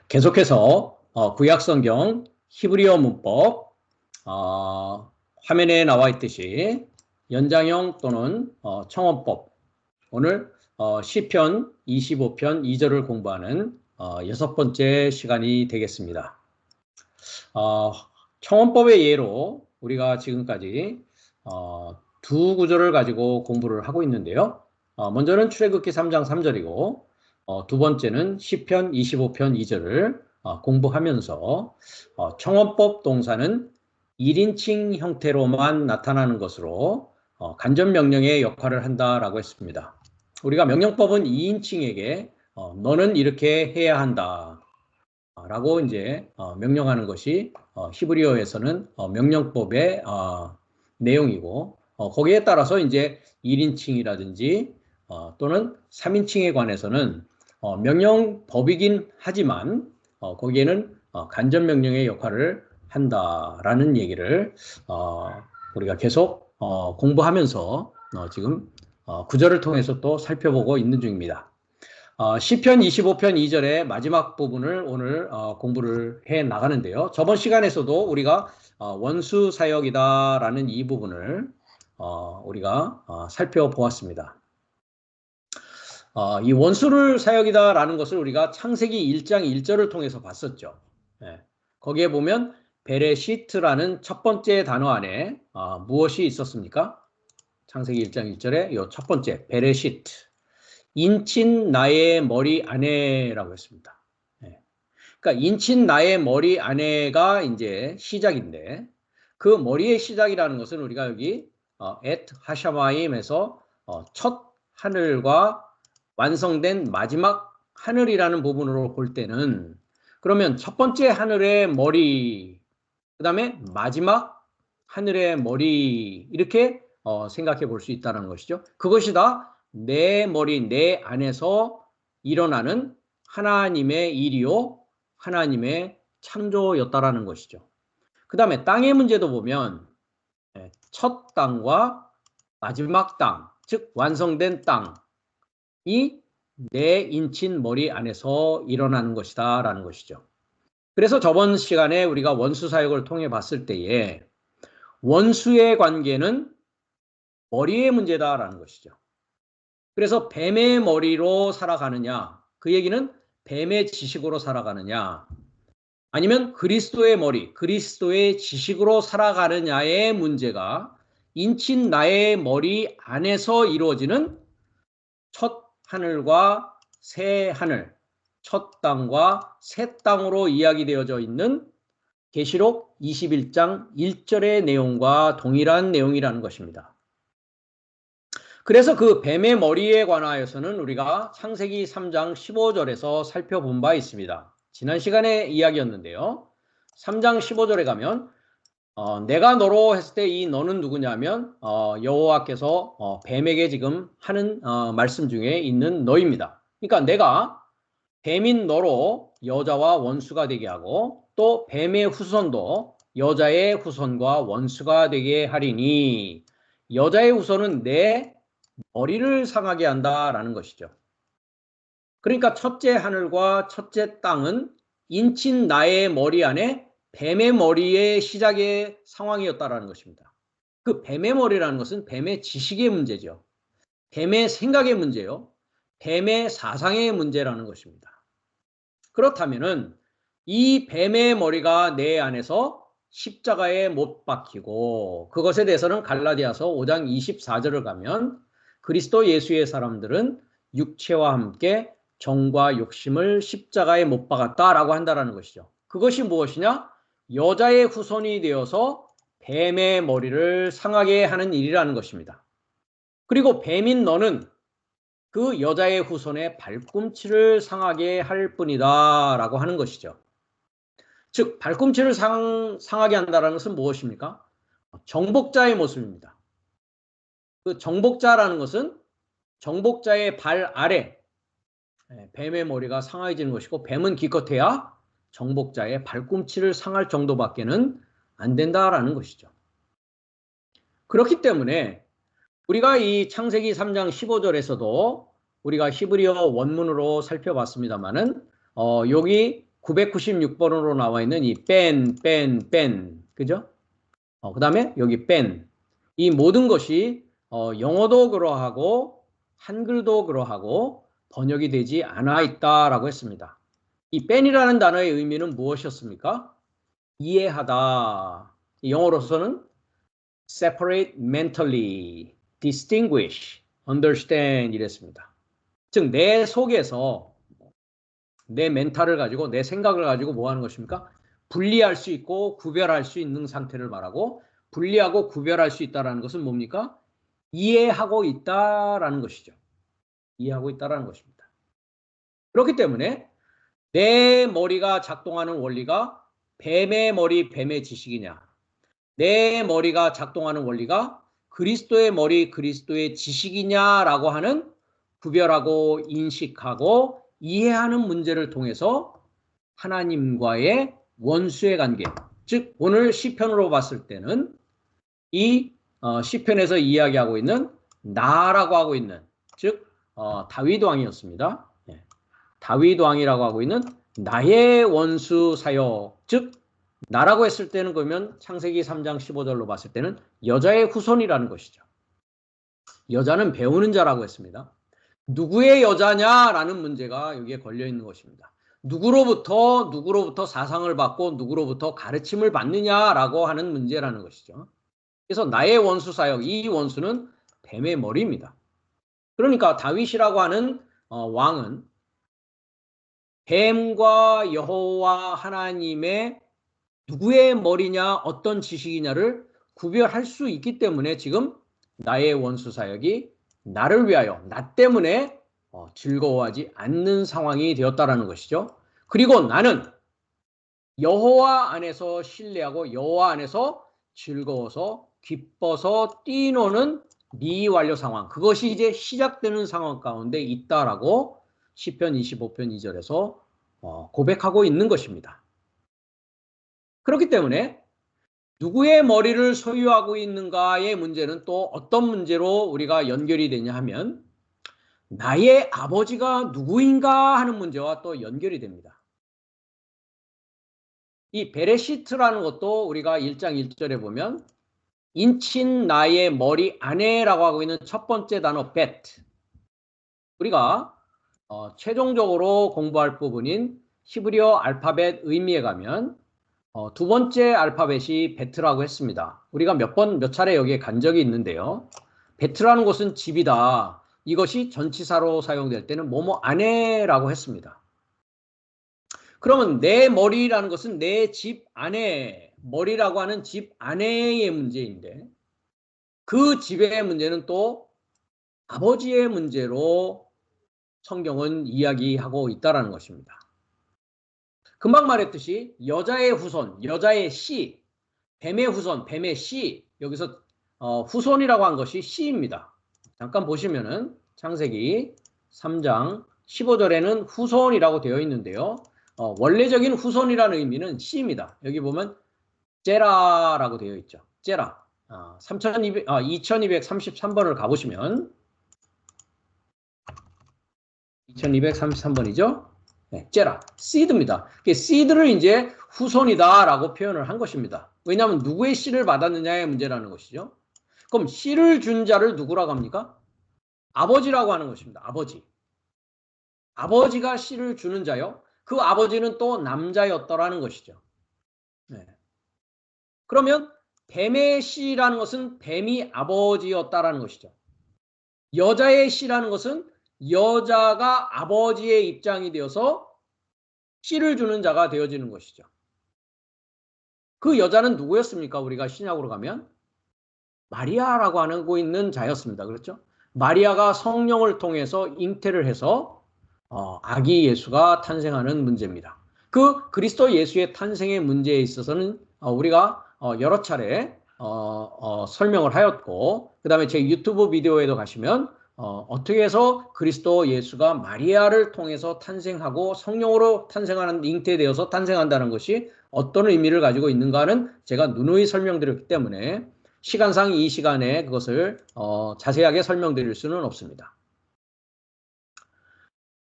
계속해서 구약성경 히브리어 문법 화면에 나와 있듯이 연장형 또는 청원법 오늘 시편 25편 2절을 공부하는 6번째 시간이 되겠습니다. 청원법의 예로 우리가 지금까지 두 구절을 가지고 공부를 하고 있는데요. 먼저는 출애굽기 3장 3절이고 두 번째는 시편 25편 2절을 공부하면서 청원법 동사는 1인칭 형태로만 나타나는 것으로 간접명령의 역할을 한다라고 했습니다. 우리가 명령법은 2인칭에게 너는 이렇게 해야 한다 라고 이제 명령하는 것이 히브리어에서는 명령법의 내용이고 거기에 따라서 이제 1인칭이라든지 또는 3인칭에 관해서는 명령법이긴 하지만 거기에는 간접명령의 역할을 한다라는 얘기를 우리가 계속 공부하면서 지금 구절을 통해서 또 살펴보고 있는 중입니다. 시편 25편 2절의 마지막 부분을 오늘 공부를 해 나가는데요. 저번 시간에서도 우리가 원수 사역이다라는 이 부분을 우리가 살펴보았습니다. 이 원수를 사역이다라는 것을 우리가 창세기 1장 1절을 통해서 봤었죠. 거기에 보면 베레시트라는 첫 번째 단어 안에 무엇이 있었습니까? 창세기 1장 1절에 이 첫 번째 베레시트. 인친 나의 머리 아내라고 했습니다. 그러니까 인친 나의 머리 아내가 이제 시작인데 그 머리의 시작이라는 것은 우리가 여기 엣 하샤마임에서 첫 하늘과 완성된 마지막 하늘이라는 부분으로 볼 때는 그러면 첫 번째 하늘의 머리 그 다음에 마지막 하늘의 머리 이렇게 생각해 볼 수 있다는 것이죠. 그것이 다 내 머리 내 안에서 일어나는 하나님의 일이요 하나님의 창조였다라는 것이죠. 그 다음에 땅의 문제도 보면 첫 땅과 마지막 땅, 즉 완성된 땅이 내 인친 머리 안에서 일어나는 것이다 라는 것이죠. 그래서 저번 시간에 우리가 원수 사역을 통해 봤을 때에 원수의 관계는 머리의 문제다라는 것이죠. 그래서 뱀의 머리로 살아가느냐, 그 얘기는 뱀의 지식으로 살아가느냐, 아니면 그리스도의 머리, 그리스도의 지식으로 살아가느냐의 문제가 인친 나의 머리 안에서 이루어지는 첫 하늘과 새 하늘, 첫 땅과 새 땅으로 이야기되어져 있는 계시록 21장 1절의 내용과 동일한 내용이라는 것입니다. 그래서 그 뱀의 머리에 관하여서는 우리가 창세기 3장 15절에서 살펴본 바 있습니다. 지난 시간에 이야기였는데요. 3장 15절에 가면 내가 너로 했을 때 이 너는 누구냐면 여호와께서 뱀에게 지금 하는 말씀 중에 있는 너입니다. 그러니까 내가 뱀인 너로 여자와 원수가 되게 하고 또 뱀의 후손도 여자의 후손과 원수가 되게 하리니 여자의 후손은 내 머리를 상하게 한다라는 것이죠. 그러니까 첫째 하늘과 첫째 땅은 인친 나의 머리 안에 뱀의 머리의 시작의 상황이었다라는 것입니다. 그 뱀의 머리라는 것은 뱀의 지식의 문제죠. 뱀의 생각의 문제요. 뱀의 사상의 문제라는 것입니다. 그렇다면은 이 뱀의 머리가 내 안에서 십자가에 못 박히고 그것에 대해서는 갈라디아서 5장 24절을 가면 그리스도 예수의 사람들은 육체와 함께 정과 욕심을 십자가에 못 박았다라고 한다는 것이죠. 그것이 무엇이냐? 여자의 후손이 되어서 뱀의 머리를 상하게 하는 일이라는 것입니다. 그리고 뱀인 너는 그 여자의 후손의 발꿈치를 상하게 할 뿐이다 라고 하는 것이죠. 즉 발꿈치를 상하게 한다는 것은 무엇입니까? 정복자의 모습입니다. 그 정복자라는 것은 정복자의 발 아래 뱀의 머리가 상하해지는 것이고 뱀은 기껏해야 정복자의 발꿈치를 상할 정도밖에는 안 된다라는 것이죠. 그렇기 때문에 우리가 이 창세기 3장 15절에서도 우리가 히브리어 원문으로 살펴봤습니다만은 여기 996번으로 나와 있는 이 뺀, 그죠? 그 다음에 여기 뺀. 이 모든 것이 영어도 그러하고 한글도 그러하고 번역이 되지 않아 있다라고 했습니다. 이 뺀이라는 단어의 의미는 무엇이었습니까? 이해하다. 영어로서는 separate mentally, distinguish, understand 이랬습니다. 즉, 내 속에서 내 멘탈을 가지고 내 생각을 가지고 뭐 하는 것입니까? 분리할 수 있고 구별할 수 있는 상태를 말하고 분리하고 구별할 수 있다는 것은 뭡니까? 이해하고 있다라는 것이죠. 이해하고 있다라는 것입니다. 그렇기 때문에 내 머리가 작동하는 원리가 뱀의 머리, 뱀의 지식이냐? 내 머리가 작동하는 원리가 그리스도의 머리, 그리스도의 지식이냐라고 하는 구별하고 인식하고 이해하는 문제를 통해서 하나님과의 원수의 관계, 즉 오늘 시편으로 봤을 때는 이 시편에서 이야기하고 있는 나라고 하고 있는, 즉 다윗 왕이었습니다. 네. 다윗 왕이라고 하고 있는 나의 원수 사역, 즉 나라고 했을 때는 그러면 창세기 3장 15절로 봤을 때는 여자의 후손이라는 것이죠. 여자는 배우는 자라고 했습니다. 누구의 여자냐라는 문제가 여기에 걸려 있는 것입니다. 누구로부터 사상을 받고 누구로부터 가르침을 받느냐라고 하는 문제라는 것이죠. 그래서 나의 원수 사역, 이 원수는 뱀의 머리입니다. 그러니까 다윗이라고 하는 왕은 뱀과 여호와 하나님의 누구의 머리냐, 어떤 지식이냐를 구별할 수 있기 때문에 지금 나의 원수 사역이 나를 위하여, 나 때문에 즐거워하지 않는 상황이 되었다라는 것이죠. 그리고 나는 여호와 안에서 신뢰하고 여호와 안에서 즐거워서 기뻐서 뛰노는 미완료 상황, 그것이 이제 시작되는 상황 가운데 있다라고 시편 25편 2절에서 고백하고 있는 것입니다. 그렇기 때문에 누구의 머리를 소유하고 있는가의 문제는 또 어떤 문제로 우리가 연결이 되냐 하면 나의 아버지가 누구인가 하는 문제와 또 연결이 됩니다. 이 베레시트라는 것도 우리가 1장 1절에 보면 인친 나의 머리 안에라고 하고 있는 첫 번째 단어 bet, 우리가 최종적으로 공부할 부분인 히브리어 알파벳 의미에 가면 두 번째 알파벳이 베트라고 했습니다. 우리가 몇 차례 여기에 간 적이 있는데요. 베트라는 것은 집이다. 이것이 전치사로 사용될 때는 뭐뭐 안에라고 했습니다. 그러면 내 머리라는 것은 내 집 안에, 머리라고 하는 집 안에의 문제인데 그 집의 문제는 또 아버지의 문제로 성경은 이야기하고 있다는 것입니다. 금방 말했듯이 여자의 후손, 여자의 씨, 뱀의 후손, 뱀의 씨, 여기서 후손이라고 한 것이 씨입니다. 잠깐 보시면은 창세기 3장 15절에는 후손이라고 되어 있는데요. 원래적인 후손이라는 의미는 씨입니다. 여기 보면 제라라고 되어 있죠. 제라. 2233번을 가보시면 2233번이죠. 네, 제라, 씨드입니다. 씨드를 이제 후손이다라고 표현을 한 것입니다. 왜냐하면 누구의 씨를 받았느냐의 문제라는 것이죠. 그럼 씨를 준 자를 누구라고 합니까? 아버지라고 하는 것입니다. 아버지. 아버지가 씨를 주는 자요. 그 아버지는 또 남자였더라는 것이죠. 네. 그러면 뱀의 씨라는 것은 뱀이 아버지였다라는 것이죠. 여자의 씨라는 것은 여자가 아버지의 입장이 되어서 씨를 주는 자가 되어지는 것이죠. 그 여자는 누구였습니까? 우리가 신약으로 가면 마리아라고 하고 있는 자였습니다. 그렇죠? 마리아가 성령을 통해서 잉태를 해서 아기 예수가 탄생하는 문제입니다. 그 그리스도 예수의 탄생의 문제에 있어서는 우리가 여러 차례 설명을 하였고, 그 다음에 제 유튜브 비디오에도 가시면 어떻게 해서 그리스도 예수가 마리아를 통해서 탄생하고 성령으로 탄생하는, 잉태되어서 탄생한다는 것이 어떤 의미를 가지고 있는가는 제가 누누이 설명드렸기 때문에 시간상 이 시간에 그것을 자세하게 설명드릴 수는 없습니다.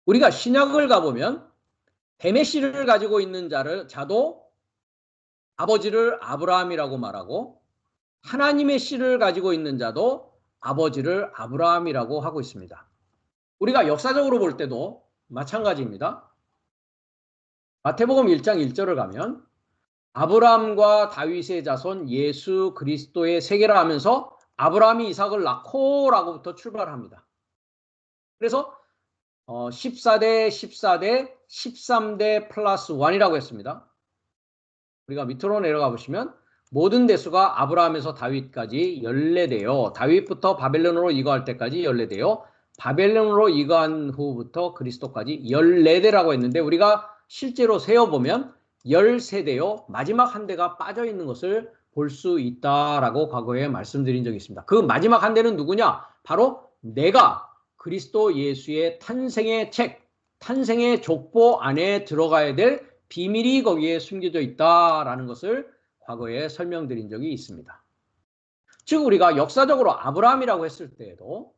우리가 신약을 가보면 뱀의 씨를 가지고 있는 자도 아버지를 아브라함이라고 말하고 하나님의 씨를 가지고 있는 자도 아버지를 아브라함이라고 하고 있습니다. 우리가 역사적으로 볼 때도 마찬가지입니다. 마태복음 1장 1절을 가면 아브라함과 다윗의 자손 예수 그리스도의 세계라 하면서 아브라함이 이삭을 낳고라고부터 출발합니다. 그래서 14대 14대 13대 플러스 1이라고 했습니다. 우리가 밑으로 내려가 보시면 모든 대수가 아브라함에서 다윗까지 14대요. 다윗부터 바벨론으로 이거할 때까지 14대요. 바벨론으로 이거한 후부터 그리스도까지 14대라고 했는데 우리가 실제로 세어보면 13대요. 마지막 한 대가 빠져 있는 것을 볼 수 있다라고 과거에 말씀드린 적이 있습니다. 그 마지막 한 대는 누구냐? 바로 내가 그리스도 예수의 탄생의 책, 탄생의 족보 안에 들어가야 될 비밀이 거기에 숨겨져 있다라는 것을 과거에 설명드린 적이 있습니다. 즉 우리가 역사적으로 아브라함이라고 했을 때에도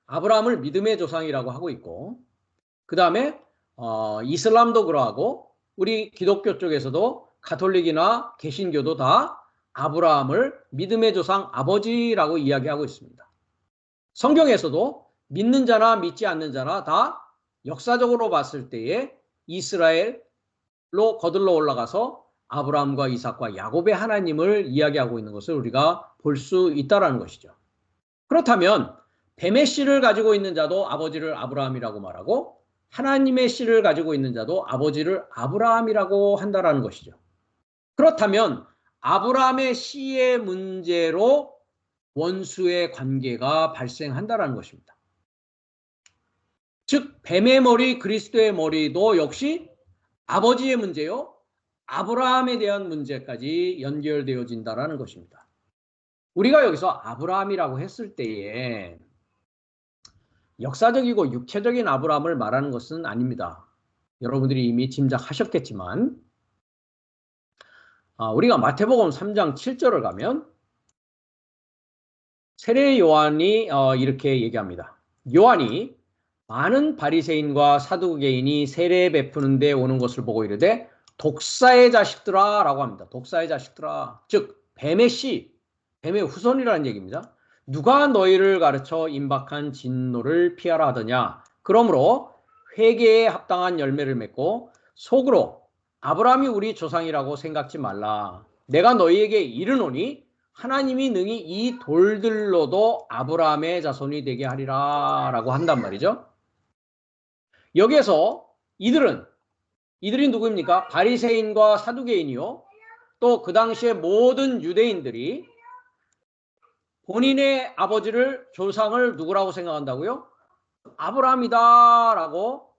아브라함을 믿음의 조상이라고 하고 있고 그 다음에 이슬람도 그러하고 우리 기독교 쪽에서도 가톨릭이나 개신교도 다 아브라함을 믿음의 조상 아버지라고 이야기하고 있습니다. 성경에서도 믿는 자나 믿지 않는 자나 다 역사적으로 봤을 때에 이스라엘로 거들러 올라가서 아브라함과 이삭과 야곱의 하나님을 이야기하고 있는 것을 우리가 볼 수 있다는 것이죠. 그렇다면 뱀의 씨를 가지고 있는 자도 아버지를 아브라함이라고 말하고 하나님의 씨를 가지고 있는 자도 아버지를 아브라함이라고 한다는 것이죠. 그렇다면 아브라함의 씨의 문제로 원수의 관계가 발생한다는 것입니다. 즉 뱀의 머리 그리스도의 머리도 역시 아버지의 문제요. 아브라함에 대한 문제까지 연결되어진다는 것입니다. 우리가 여기서 아브라함이라고 했을 때에 역사적이고 육체적인 아브라함을 말하는 것은 아닙니다. 여러분들이 이미 짐작하셨겠지만 우리가 마태복음 3장 7절을 가면 세례 요한이 이렇게 얘기합니다. 요한이 많은 바리새인과 사두개인이 세례 베푸는 데 오는 것을 보고 이르되 독사의 자식들아 라고 합니다. 독사의 자식들아. 즉 뱀의 씨, 뱀의 후손이라는 얘기입니다. 누가 너희를 가르쳐 임박한 진노를 피하라 하더냐. 그러므로 회개에 합당한 열매를 맺고 속으로 아브라함이 우리 조상이라고 생각지 말라. 내가 너희에게 이르노니 하나님이 능히 이 돌들로도 아브라함의 자손이 되게 하리라 라고 한단 말이죠. 여기에서 이들이 누구입니까? 바리새인과 사두개인이요. 또 그 당시에 모든 유대인들이 본인의 아버지를 조상을 누구라고 생각한다고요? 아브라함이다 라고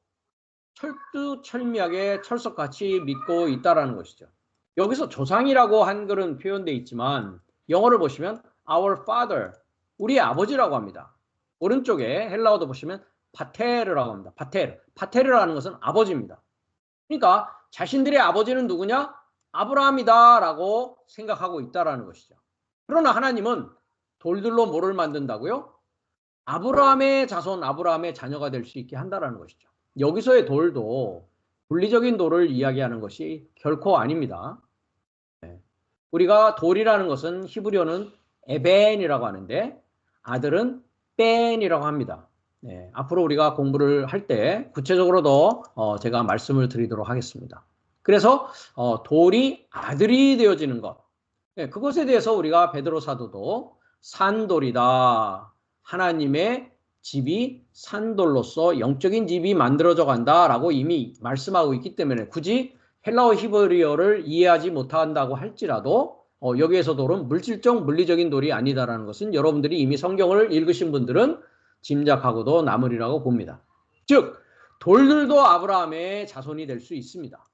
철두철미하게 철석같이 믿고 있다는 것이죠. 여기서 조상이라고 한글은 표현되어 있지만 영어를 보시면 our father, 우리의 아버지라고 합니다. 오른쪽에 헬라어도 보시면 파테르라고 합니다. 파테르라는 것은 아버지입니다. 그러니까 자신들의 아버지는 누구냐? 아브라함이다 라고 생각하고 있다는 것이죠. 그러나 하나님은 돌들로 뭐를 만든다고요? 아브라함의 자손, 아브라함의 자녀가 될 수 있게 한다는 것이죠. 여기서의 돌도 물리적인 돌을 이야기하는 것이 결코 아닙니다. 우리가 돌이라는 것은 히브리어는 에벤이라고 하는데 아들은 벤이라고 합니다. 앞으로 우리가 공부를 할 때 구체적으로도 제가 말씀을 드리도록 하겠습니다. 그래서 돌이 아들이 되어지는 것, 그것에 대해서 우리가 베드로 사도도 산돌이다. 하나님의 집이 산돌로서 영적인 집이 만들어져 간다라고 이미 말씀하고 있기 때문에 굳이 헬라어 히브리어를 이해하지 못한다고 할지라도 여기에서 돌은 물질적 물리적인 돌이 아니다라는 것은 여러분들이 이미 성경을 읽으신 분들은 짐작하고도 남으리라고 봅니다. 즉 돌들도 아브라함의 자손이 될 수 있습니다.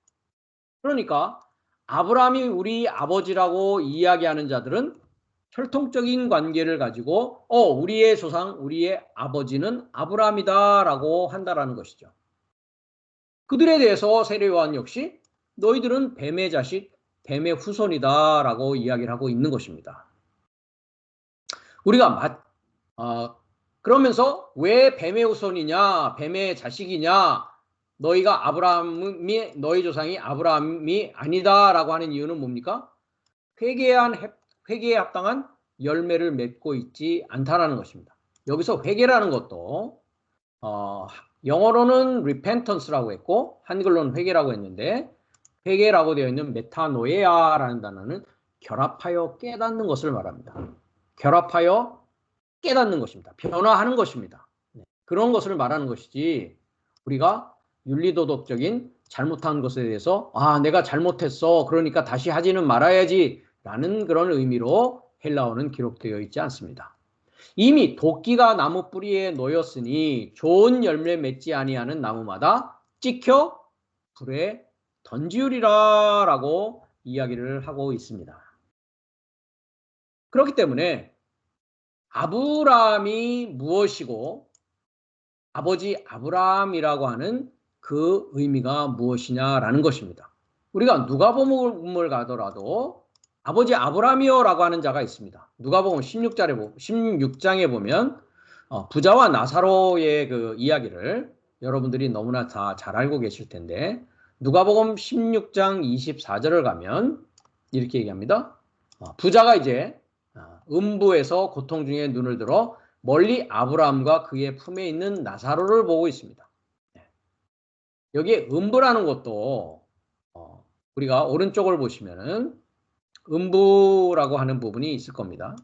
그러니까 아브라함이 우리 아버지라고 이야기하는 자들은 혈통적인 관계를 가지고 우리의 조상, 우리의 아버지는 아브라함이다 라고 한다라는 것이죠. 그들에 대해서 세례 요한 역시 너희들은 뱀의 자식, 뱀의 후손이다 라고 이야기를 하고 있는 것입니다. 우리가 그러면서 왜 뱀의 후손이냐, 뱀의 자식이냐 너희가 아브라함이 너희 조상이 아브라함이 아니다라고 하는 이유는 뭡니까? 회개에 합당한 열매를 맺고 있지 않다라는 것입니다. 여기서 회개라는 것도 영어로는 repentance라고 했고 한글로는 회개라고 했는데 회개라고 되어 있는 메타노에아라는 단어는 결합하여 깨닫는 것을 말합니다. 결합하여 깨닫는 것입니다. 변화하는 것입니다. 그런 것을 말하는 것이지 우리가 윤리도덕적인 잘못한 것에 대해서 내가 잘못했어 그러니까 다시 하지는 말아야지 라는 그런 의미로 헬라어는 기록되어 있지 않습니다. 이미 도끼가 나무 뿌리에 놓였으니 좋은 열매 맺지 아니하는 나무마다 찍혀 불에 던지우리라 라고 이야기를 하고 있습니다. 그렇기 때문에 아브라함이 무엇이고 아버지 아브라함이라고 하는 그 의미가 무엇이냐라는 것입니다. 우리가 누가복음을 가더라도 아버지 아브라함이요라고 하는 자가 있습니다. 누가복음 16장에 보면 부자와 나사로의 그 이야기를 여러분들이 너무나 다 잘 알고 계실 텐데 누가복음 16장 24절을 가면 이렇게 얘기합니다. 부자가 이제 음부에서 고통 중에 눈을 들어 멀리 아브라함과 그의 품에 있는 나사로를 보고 있습니다. 여기에 음부라는 것도 우리가 오른쪽을 보시면은 음부라고 하는 부분이 있을 겁니다.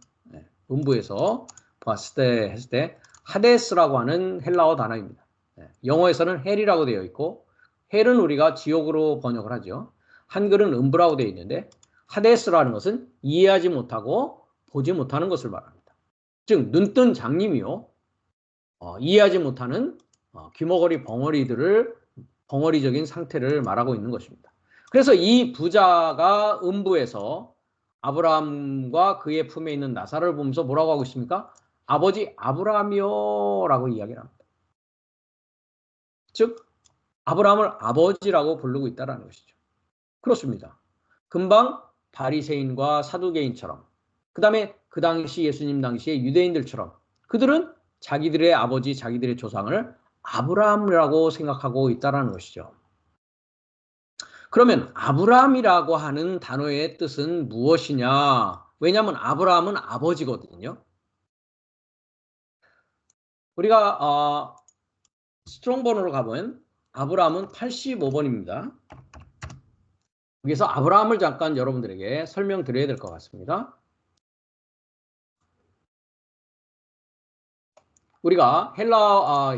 음부에서 했을 때 하데스라고 하는 헬라어 단어입니다. 영어에서는 헬이라고 되어 있고 헬은 우리가 지옥으로 번역을 하죠. 한글은 음부라고 되어 있는데 하데스라는 것은 이해하지 못하고 보지 못하는 것을 말합니다. 즉 눈뜬 장님이요 이해하지 못하는 귀머거리 벙어리적인 상태를 말하고 있는 것입니다. 그래서 이 부자가 음부에서 아브라함과 그의 품에 있는 나사로를 보면서 뭐라고 하고 있습니까? 아버지 아브라함이요 라고 이야기를 합니다. 즉 아브라함을 아버지라고 부르고 있다는 것이죠. 그렇습니다. 금방 바리새인과 사두개인처럼 그 다음에 그 당시 예수님 당시의 유대인들처럼 그들은 자기들의 아버지, 자기들의 조상을 아브라함이라고 생각하고 있다는 것이죠. 그러면 아브라함이라고 하는 단어의 뜻은 무엇이냐? 왜냐하면 아브라함은 아버지거든요. 우리가 스트롱번호로 가보면 아브라함은 85번입니다. 여기서 아브라함을 잠깐 여러분들에게 설명드려야 될 것 같습니다. 우리가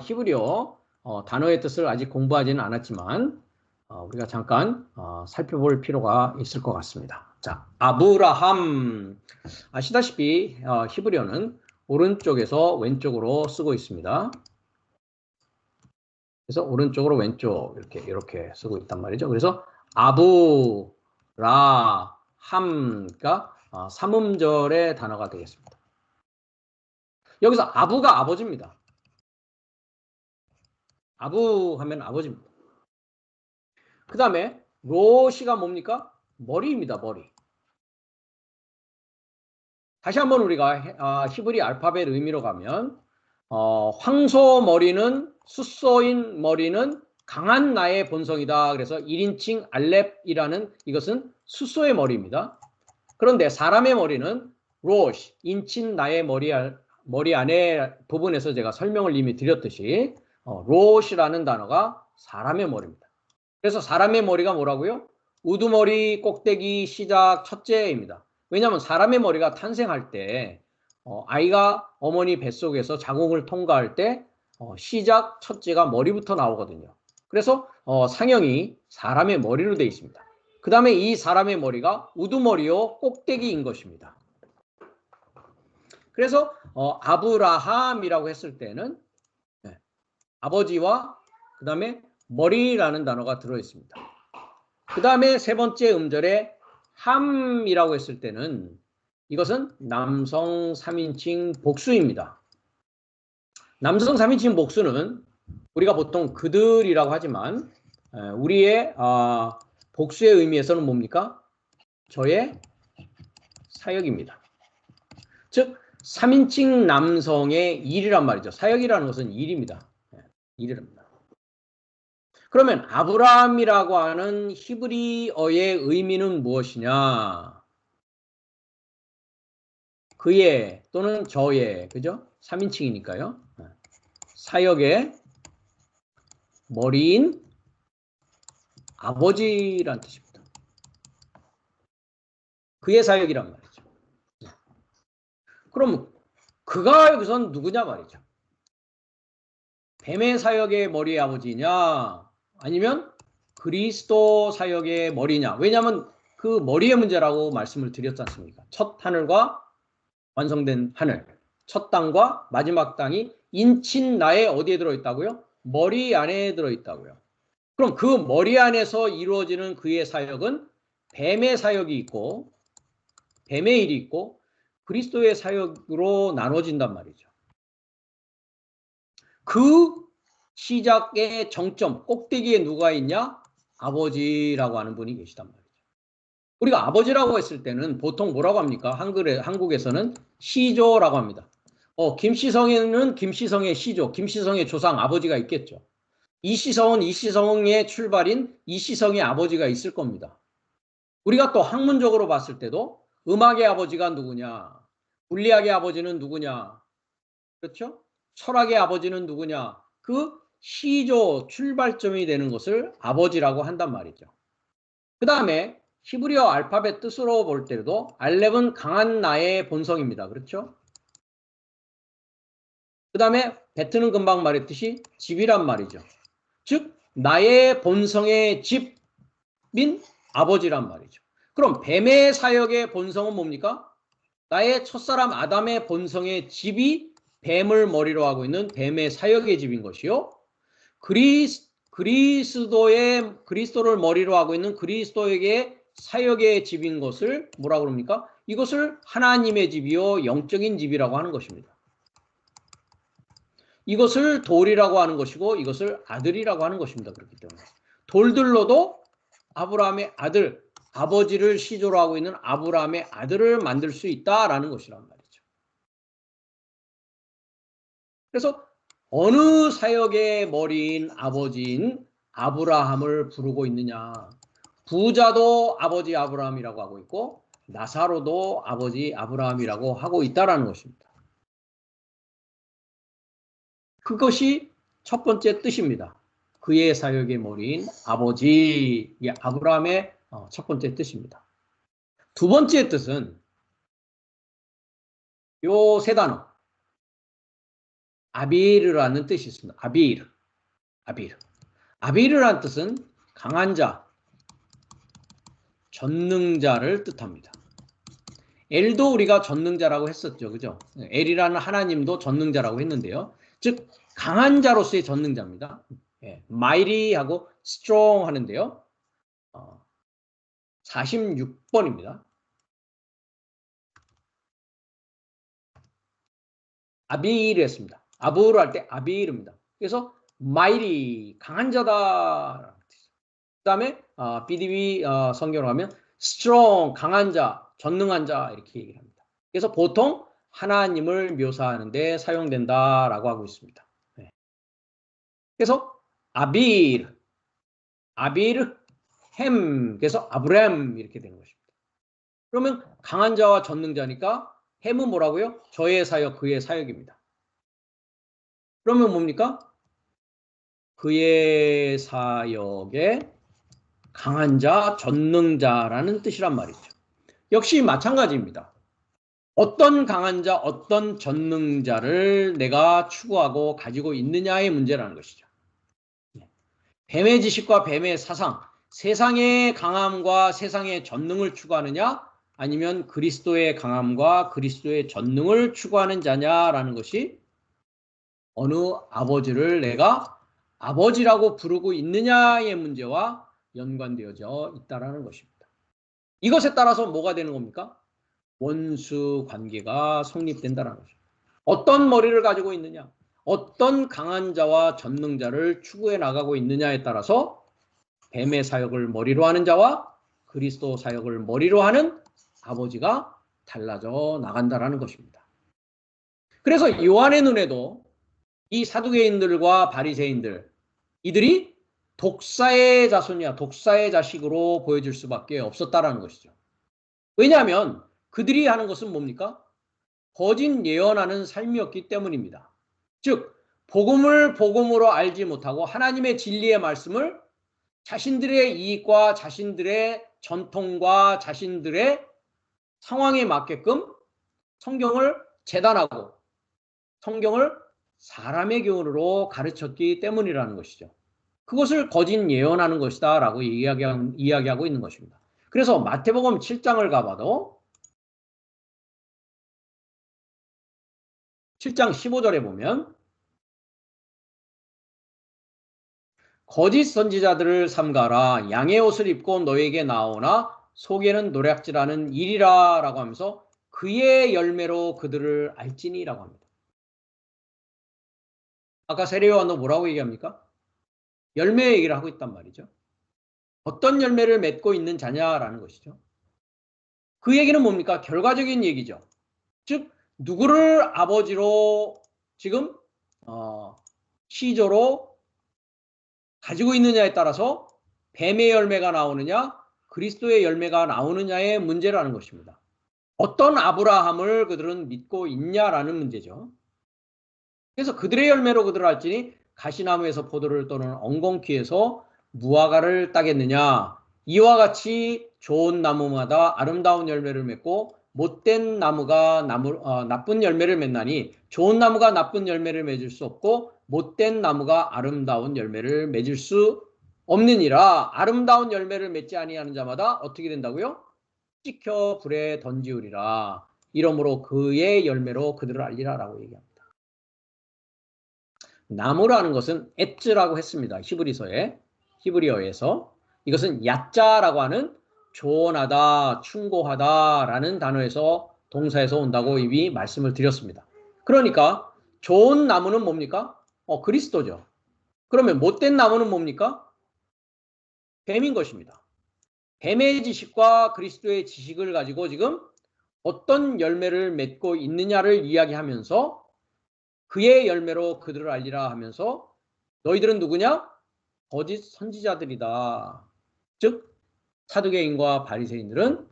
히브리어 단어의 뜻을 아직 공부하지는 않았지만 우리가 잠깐 살펴볼 필요가 있을 것 같습니다. 자, 아브라함 아시다시피 히브리어는 오른쪽에서 왼쪽으로 쓰고 있습니다. 그래서 오른쪽으로 왼쪽 이렇게 쓰고 있단 말이죠. 그래서 아브라함가 삼음절의 단어가 되겠습니다. 여기서 아부가 아버지입니다. 아부 하면 아버지입니다. 그 다음에 로시가 뭡니까? 머리입니다. 머리. 다시 한번 우리가 히브리 알파벳 의미로 가면 황소 머리는 숫소인 머리는 강한 나의 본성이다. 그래서 1인칭 알렙이라는 이것은 숫소의 머리입니다. 그런데 사람의 머리는 로시, 인친 나의 머리 안에 부분에서 제가 설명을 이미 드렸듯이 로시라는 단어가 사람의 머리입니다. 그래서 사람의 머리가 뭐라고요? 우두머리 꼭대기 시작 첫째입니다. 왜냐하면 사람의 머리가 탄생할 때 아이가 어머니 뱃속에서 자궁을 통과할 때 시작 첫째가 머리부터 나오거든요. 그래서 상형이 사람의 머리로 되어 있습니다. 그 다음에 이 사람의 머리가 우두머리요 꼭대기인 것입니다. 그래서 아브라함이라고 했을 때는 아버지와 그 다음에 머리라는 단어가 들어있습니다. 그 다음에 세 번째 음절에 함이라고 했을 때는 이것은 남성 3인칭 복수입니다. 남성 3인칭 복수는 우리가 보통 그들이라고 하지만 우리의 복수의 의미에서는 뭡니까? 저의 사역입니다. 즉 3인칭 남성의 일이란 말이죠. 사역이라는 것은 일입니다. 일이랍니다. 그러면 아브라함이라고 하는 히브리어의 의미는 무엇이냐? 그의 또는 저의, 그죠? 3인칭이니까요. 사역의 머리인 아버지란 뜻입니다. 그의 사역이란 말이죠. 그럼 그가 여기선 누구냐 말이죠. 뱀의 사역의 머리의 아버지냐 아니면 그리스도 사역의 머리냐. 왜냐하면 그 머리의 문제라고 말씀을 드렸지 않습니까? 첫 하늘과 완성된 하늘, 첫 땅과 마지막 땅이 인친 나의 어디에 들어있다고요? 머리 안에 들어있다고요. 그럼 그 머리 안에서 이루어지는 그의 사역은 뱀의 사역이 있고 뱀의 일이 있고 그리스도의 사역으로 나눠진단 말이죠. 그 시작의 정점, 꼭대기에 누가 있냐? 아버지라고 하는 분이 계시단 말이죠. 우리가 아버지라고 했을 때는 보통 뭐라고 합니까? 한국에서는 시조라고 합니다. 김시성에는 김시성의 시조, 김시성의 조상 아버지가 있겠죠. 이시성은 이시성의 출발인 이시성의 아버지가 있을 겁니다. 우리가 또 학문적으로 봤을 때도 음악의 아버지가 누구냐? 물리학의 아버지는 누구냐? 그렇죠? 철학의 아버지는 누구냐? 그 시조 출발점이 되는 것을 아버지라고 한단 말이죠. 그 다음에 히브리어 알파벳 뜻으로 볼 때도 알렙은 강한 나의 본성입니다. 그렇죠? 그 다음에 베트는 금방 말했듯이 집이란 말이죠. 즉 나의 본성의 집인 아버지란 말이죠. 그럼 뱀의 사역의 본성은 뭡니까? 나의 첫사람 아담의 본성의 집이 뱀을 머리로 하고 있는 뱀의 사역의 집인 것이요. 그리스도를 머리로 하고 있는 그리스도에게 사역의 집인 것을 뭐라고 그럽니까? 이것을 하나님의 집이요 영적인 집이라고 하는 것입니다. 이것을 돌이라고 하는 것이고 이것을 아들이라고 하는 것입니다. 그렇기 때문에 돌들로도 아브라함의 아들, 아버지를 시조로 하고 있는 아브라함의 아들을 만들 수 있다라는 것이란 말이죠. 그래서 어느 사역의 머리인 아버지인 아브라함을 부르고 있느냐. 부자도 아버지 아브라함이라고 하고 있고 나사로도 아버지 아브라함이라고 하고 있다라는 것입니다. 그것이 첫 번째 뜻입니다. 그의 사역의 머리인 아버지, 아브라함의 첫 번째 뜻입니다. 두 번째 뜻은 요 세 단어 아비르라는 뜻이 있습니다. 아비르. 아비르라는 뜻은 강한 자, 전능자를 뜻합니다. 엘도 우리가 전능자라고 했었죠. 그죠? 엘이라는 하나님도 전능자라고 했는데요. 즉 강한 자로서의 전능자입니다. mighty하고 strong 하는데요. 46번입니다. 아비르 했습니다. 아부르 할 때 아비르입니다. 그래서 mighty, 강한 자다. 그 다음에 BDB 성경으로 하면 strong, 강한 자, 전능한 자 이렇게 얘기를 합니다. 그래서 보통 하나님을 묘사하는 데 사용된다라고 하고 있습니다. 그래서 아비르, 햄, 그래서 아브람 이렇게 되는 것입니다. 그러면 강한 자와 전능자니까 햄은 뭐라고요? 저의 사역, 그의 사역입니다. 그러면 뭡니까? 그의 사역에 강한 자, 전능자라는 뜻이란 말이죠. 역시 마찬가지입니다. 어떤 강한 자, 어떤 전능자를 내가 추구하고 가지고 있느냐의 문제라는 것이죠. 뱀의 지식과 뱀의 사상, 세상의 강함과 세상의 전능을 추구하느냐 아니면 그리스도의 강함과 그리스도의 전능을 추구하는 자냐라는 것이 어느 아버지를 내가 아버지라고 부르고 있느냐의 문제와 연관되어져 있다는 것입니다. 이것에 따라서 뭐가 되는 겁니까? 원수 관계가 성립된다는 것입니다. 어떤 머리를 가지고 있느냐, 어떤 강한 자와 전능자를 추구해 나가고 있느냐에 따라서 뱀의 사역을 머리로 하는 자와 그리스도 사역을 머리로 하는 아버지가 달라져 나간다는 것입니다. 그래서 요한의 눈에도 이 사두개인들과 바리새인들 이들이 독사의 자손이야 독사의 자식으로 보여줄 수밖에 없었다라는 것이죠. 왜냐하면 그들이 하는 것은 뭡니까? 거짓 예언하는 삶이었기 때문입니다. 즉 복음을 복음으로 알지 못하고 하나님의 진리의 말씀을 자신들의 이익과 자신들의 전통과 자신들의 상황에 맞게끔 성경을 재단하고 성경을 사람의 교훈으로 가르쳤기 때문이라는 것이죠. 그것을 거짓 예언하는 것이다 라고 이야기하고 있는 것입니다. 그래서 마태복음 7장을 가봐도 7장 15절에 보면 거짓 선지자들을 삼가라 양의 옷을 입고 너에게 나오나 속에는 노략질하는 일이라 라고 하면서 그의 열매로 그들을 알지니 라고 합니다. 아까 세례요한도 뭐라고 얘기합니까? 열매 얘기를 하고 있단 말이죠. 어떤 열매를 맺고 있는 자냐라는 것이죠. 그 얘기는 뭡니까? 결과적인 얘기죠. 즉 누구를 아버지로 지금 시조로 가지고 있느냐에 따라서 뱀의 열매가 나오느냐 그리스도의 열매가 나오느냐의 문제라는 것입니다. 어떤 아브라함을 그들은 믿고 있냐라는 문제죠. 그래서 그들의 열매로 그들을 알지니 가시나무에서 포도를 떠는 엉겅퀴에서 무화과를 따겠느냐 이와 같이 좋은 나무마다 아름다운 열매를 맺고 못된 나무가 나쁜 열매를 맺나니 좋은 나무가 나쁜 열매를 맺을 수 없고 못된 나무가 아름다운 열매를 맺을 수 없느니라. 아름다운 열매를 맺지 아니하는 자마다 어떻게 된다고요? 찍혀 불에 던지우리라. 이러므로 그의 열매로 그들을 알리라 라고 얘기합니다. 나무라는 것은 엣즈라고 했습니다. 히브리어에서 이것은 야자라고 하는 조언하다, 충고하다라는 단어에서 동사에서 온다고 이미 말씀을 드렸습니다. 그러니까 좋은 나무는 뭡니까? 그리스도죠. 그러면 못된 나무는 뭡니까? 뱀인 것입니다. 뱀의 지식과 그리스도의 지식을 가지고 지금 어떤 열매를 맺고 있느냐를 이야기하면서 그의 열매로 그들을 알리라 하면서 너희들은 누구냐? 거짓 선지자들이다. 즉 사두개인과 바리새인들은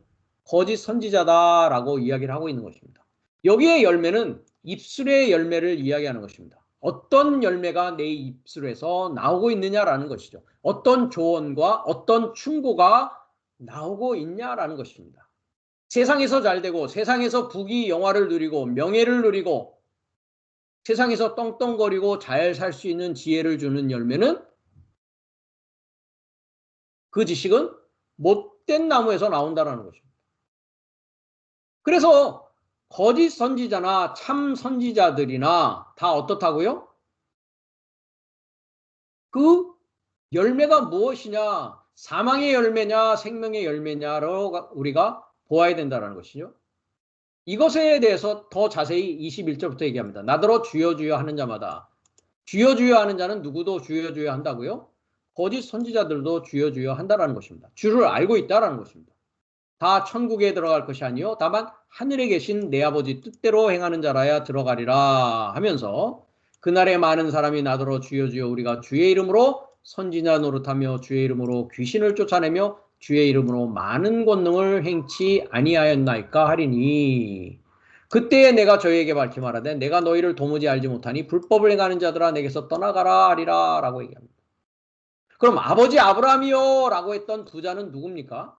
거짓 선지자다라고 이야기를 하고 있는 것입니다. 여기에 열매는 입술의 열매를 이야기하는 것입니다. 어떤 열매가 내 입술에서 나오고 있느냐라는 것이죠. 어떤 조언과 어떤 충고가 나오고 있냐라는 것입니다. 세상에서 잘되고 세상에서 부귀 영화를 누리고 명예를 누리고 세상에서 떵떵거리고 잘 살 수 있는 지혜를 주는 열매는 그 지식은 못된 나무에서 나온다는 것입니다. 그래서 거짓 선지자나 참 선지자들이나 다 어떻다고요? 그 열매가 무엇이냐? 사망의 열매냐 생명의 열매냐로 우리가 보아야 된다는 것이죠. 이것에 대해서 더 자세히 21절부터 얘기합니다. 나더러 주여 주여 하는 자마다 주여 주여 하는 자는 누구도 주여 주여 한다고요? 거짓 선지자들도 주여 주여 한다라는 것입니다. 주를 알고 있다라는 것입니다. 다 천국에 들어갈 것이 아니요 다만 하늘에 계신 내 아버지 뜻대로 행하는 자라야 들어가리라 하면서 그날에 많은 사람이 나더러 주여 주여 우리가 주의 이름으로 선지자 노릇하며 주의 이름으로 귀신을 쫓아내며 주의 이름으로 많은 권능을 행치 아니하였나이까 하리니 그때에 내가 저희에게 밝히 말하되 내가 너희를 도무지 알지 못하니 불법을 행하는 자들아 내게서 떠나가라 하리라 라고 얘기합니다. 그럼 아버지 아브라함이요 라고 했던 부자는 누굽니까?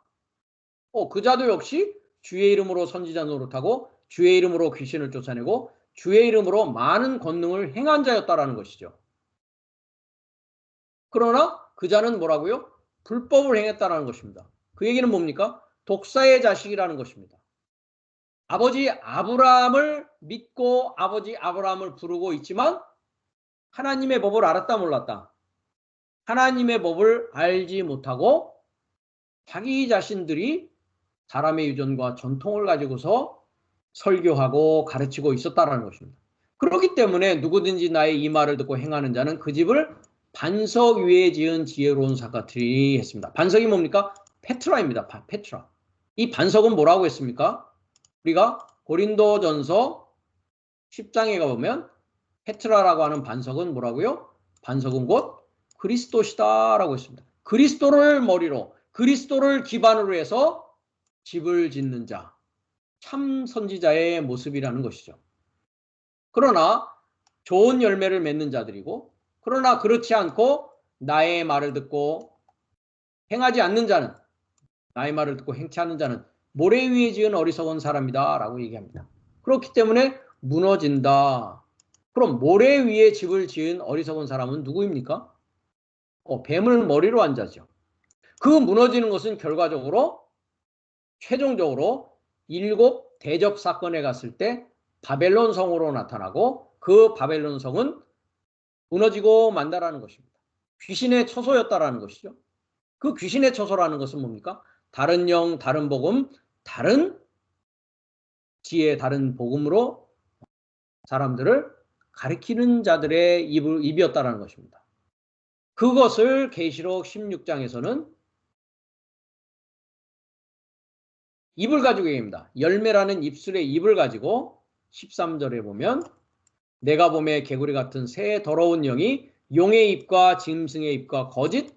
그 자도 역시 주의 이름으로 선지자 노릇하고 주의 이름으로 귀신을 쫓아내고 주의 이름으로 많은 권능을 행한 자였다라는 것이죠. 그러나 그 자는 뭐라고요? 불법을 행했다라는 것입니다. 그 얘기는 뭡니까? 독사의 자식이라는 것입니다. 아버지 아브라함을 믿고 아버지 아브라함을 부르고 있지만 하나님의 법을 알았다 몰랐다. 하나님의 법을 알지 못하고 자기 자신들이 사람의 유전과 전통을 가지고서 설교하고 가르치고 있었다라는 것입니다. 그렇기 때문에 누구든지 나의 이 말을 듣고 행하는 자는 그 집을 반석 위에 지은 지혜로운 사같으리 했습니다. 반석이 뭡니까? 페트라입니다. 페트라. 이 반석은 뭐라고 했습니까? 우리가 고린도전서 10장에 가보면 페트라라고 하는 반석은 뭐라고요? 반석은 곧 그리스도시다라고 했습니다. 그리스도를 머리로, 그리스도를 기반으로 해서 집을 짓는 자, 참 선지자의 모습이라는 것이죠. 그러나 좋은 열매를 맺는 자들이고, 그러나 그렇지 않고 나의 말을 듣고 행하지 않는 자는, 나의 말을 듣고 행치 않는 자는 모래 위에 지은 어리석은 사람이다 라고 얘기합니다. 그렇기 때문에 무너진다. 그럼 모래 위에 집을 지은 어리석은 사람은 누구입니까? 뱀을 머리로 한 자죠. 그 무너지는 것은 결과적으로 최종적으로 7 대접 사건에 갔을 때 바벨론 성으로 나타나고, 그 바벨론 성은 무너지고 만다라는 것입니다. 귀신의 처소였다라는 것이죠. 그 귀신의 처소라는 것은 뭡니까? 다른 영, 다른 복음, 다른 지혜, 다른 복음으로 사람들을 가리키는 자들의 입이었다라는 것입니다. 그것을 계시록 16장에서는 입을 가지고 얘기합니다. 열매라는 입술의 입을 가지고 13절에 보면 내가 봄에 개구리 같은 새 더러운 영이 용의 입과 짐승의 입과 거짓,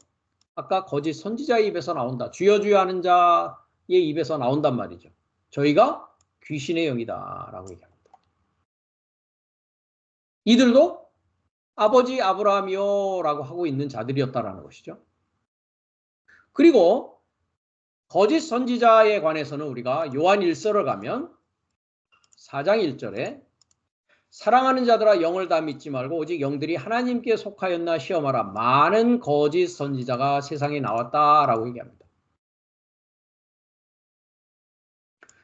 아까 거짓 선지자의 입에서 나온다. 주여 주여 하는 자의 입에서 나온단 말이죠. 저희가 귀신의 영이다 라고 얘기합니다. 이들도 아버지 아브라함이요 라고 하고 있는 자들이었다라는 것이죠. 그리고 거짓 선지자에 관해서는 우리가 요한 1서를 가면 4장 1절에 사랑하는 자들아 영을 다 믿지 말고 오직 영들이 하나님께 속하였나 시험하라. 많은 거짓 선지자가 세상에 나왔다라고 얘기합니다.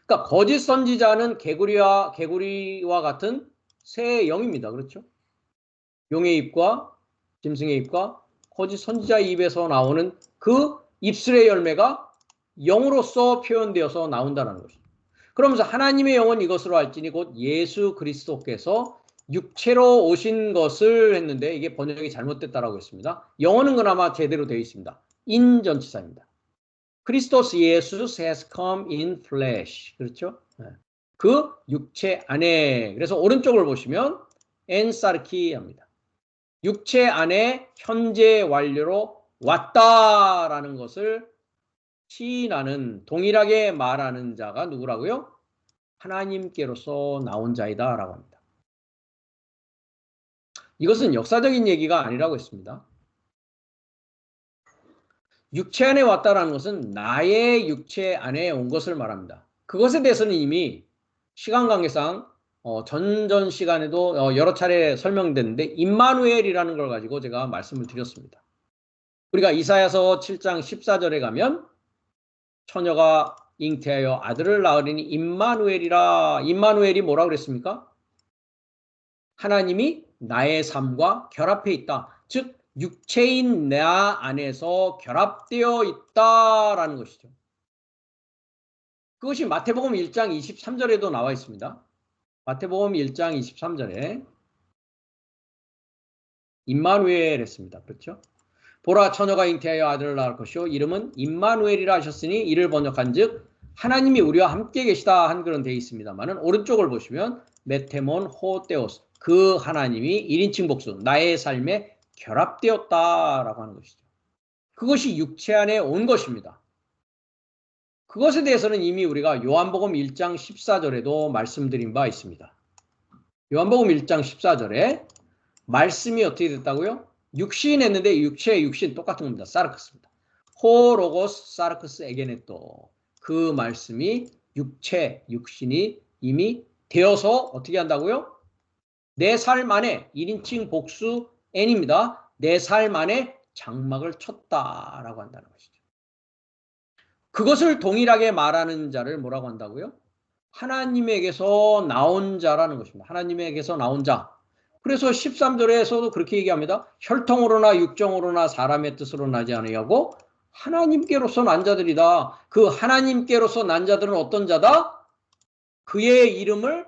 그러니까 거짓 선지자는 개구리와 같은 새 영입니다. 그렇죠? 용의 입과 짐승의 입과 거짓 선지자의 입에서 나오는 그 입술의 열매가 영으로서 표현되어서 나온다는 것입니다. 그러면서 하나님의 영은 이것으로 알지니 곧 예수 그리스도께서 육체로 오신 것을 했는데, 이게 번역이 잘못됐다라고 했습니다. 영어는 그나마 제대로 되어 있습니다. 인 전치사입니다. 크리스토스 예수스 has come in flesh. 그렇죠? 그 육체 안에. 그래서 오른쪽을 보시면 엔사르키 합니다. 육체 안에 현재 완료로 왔다라는 것을 시인하는, 동일하게 말하는 자가 누구라고요? 하나님께로서 나온 자이다 라고 합니다. 이것은 역사적인 얘기가 아니라고 했습니다. 육체 안에 왔다라는 것은 나의 육체 안에 온 것을 말합니다. 그것에 대해서는 이미 시간 관계상 전전 시간에도 여러 차례 설명됐는데, 임마누엘이라는 걸 가지고 제가 말씀을 드렸습니다. 우리가 이사야서 7장 14절에 가면 처녀가 잉태하여 아들을 낳으리니 임마누엘이라. 임마누엘이 뭐라고 그랬습니까? 하나님이 나의 삶과 결합해 있다. 즉 육체인 나 안에서 결합되어 있다라는 것이죠. 그것이 마태복음 1장 23절에도 나와 있습니다. 마태복음 1장 23절에 임마누엘 했습니다. 그렇죠? 보라 처녀가 잉태하여 아들을 낳을 것이요 이름은 임마누엘이라 하셨으니 이를 번역한즉 하나님이 우리와 함께 계시다 한 글은 되어 있습니다만은, 오른쪽을 보시면 메테몬 호테오스, 그 하나님이 1인칭 복수, 나의 삶에 결합되었다라고 하는 것이죠. 그것이 육체 안에 온 것입니다. 그것에 대해서는 이미 우리가 요한복음 1장 14절에도 말씀드린 바 있습니다. 요한복음 1장 14절에 말씀이 어떻게 됐다고요? 육신 했는데 육체의 육신 똑같은 겁니다. 사르크스입니다. 호로고스 사르크스 에게네토. 그 말씀이 육체, 육신이 이미 되어서 어떻게 한다고요? 내 삶 안에 1인칭 복수 n입니다. 내 삶 안에 장막을 쳤다라고 한다는 것이죠. 그것을 동일하게 말하는 자를 뭐라고 한다고요? 하나님에게서 나온 자라는 것입니다. 하나님에게서 나온 자. 그래서 13절에서도 그렇게 얘기합니다. 혈통으로나 육정으로나 사람의 뜻으로 나지 아니하고 하나님께로서 난 자들이다. 그 하나님께로서 난 자들은 어떤 자다? 그의 이름에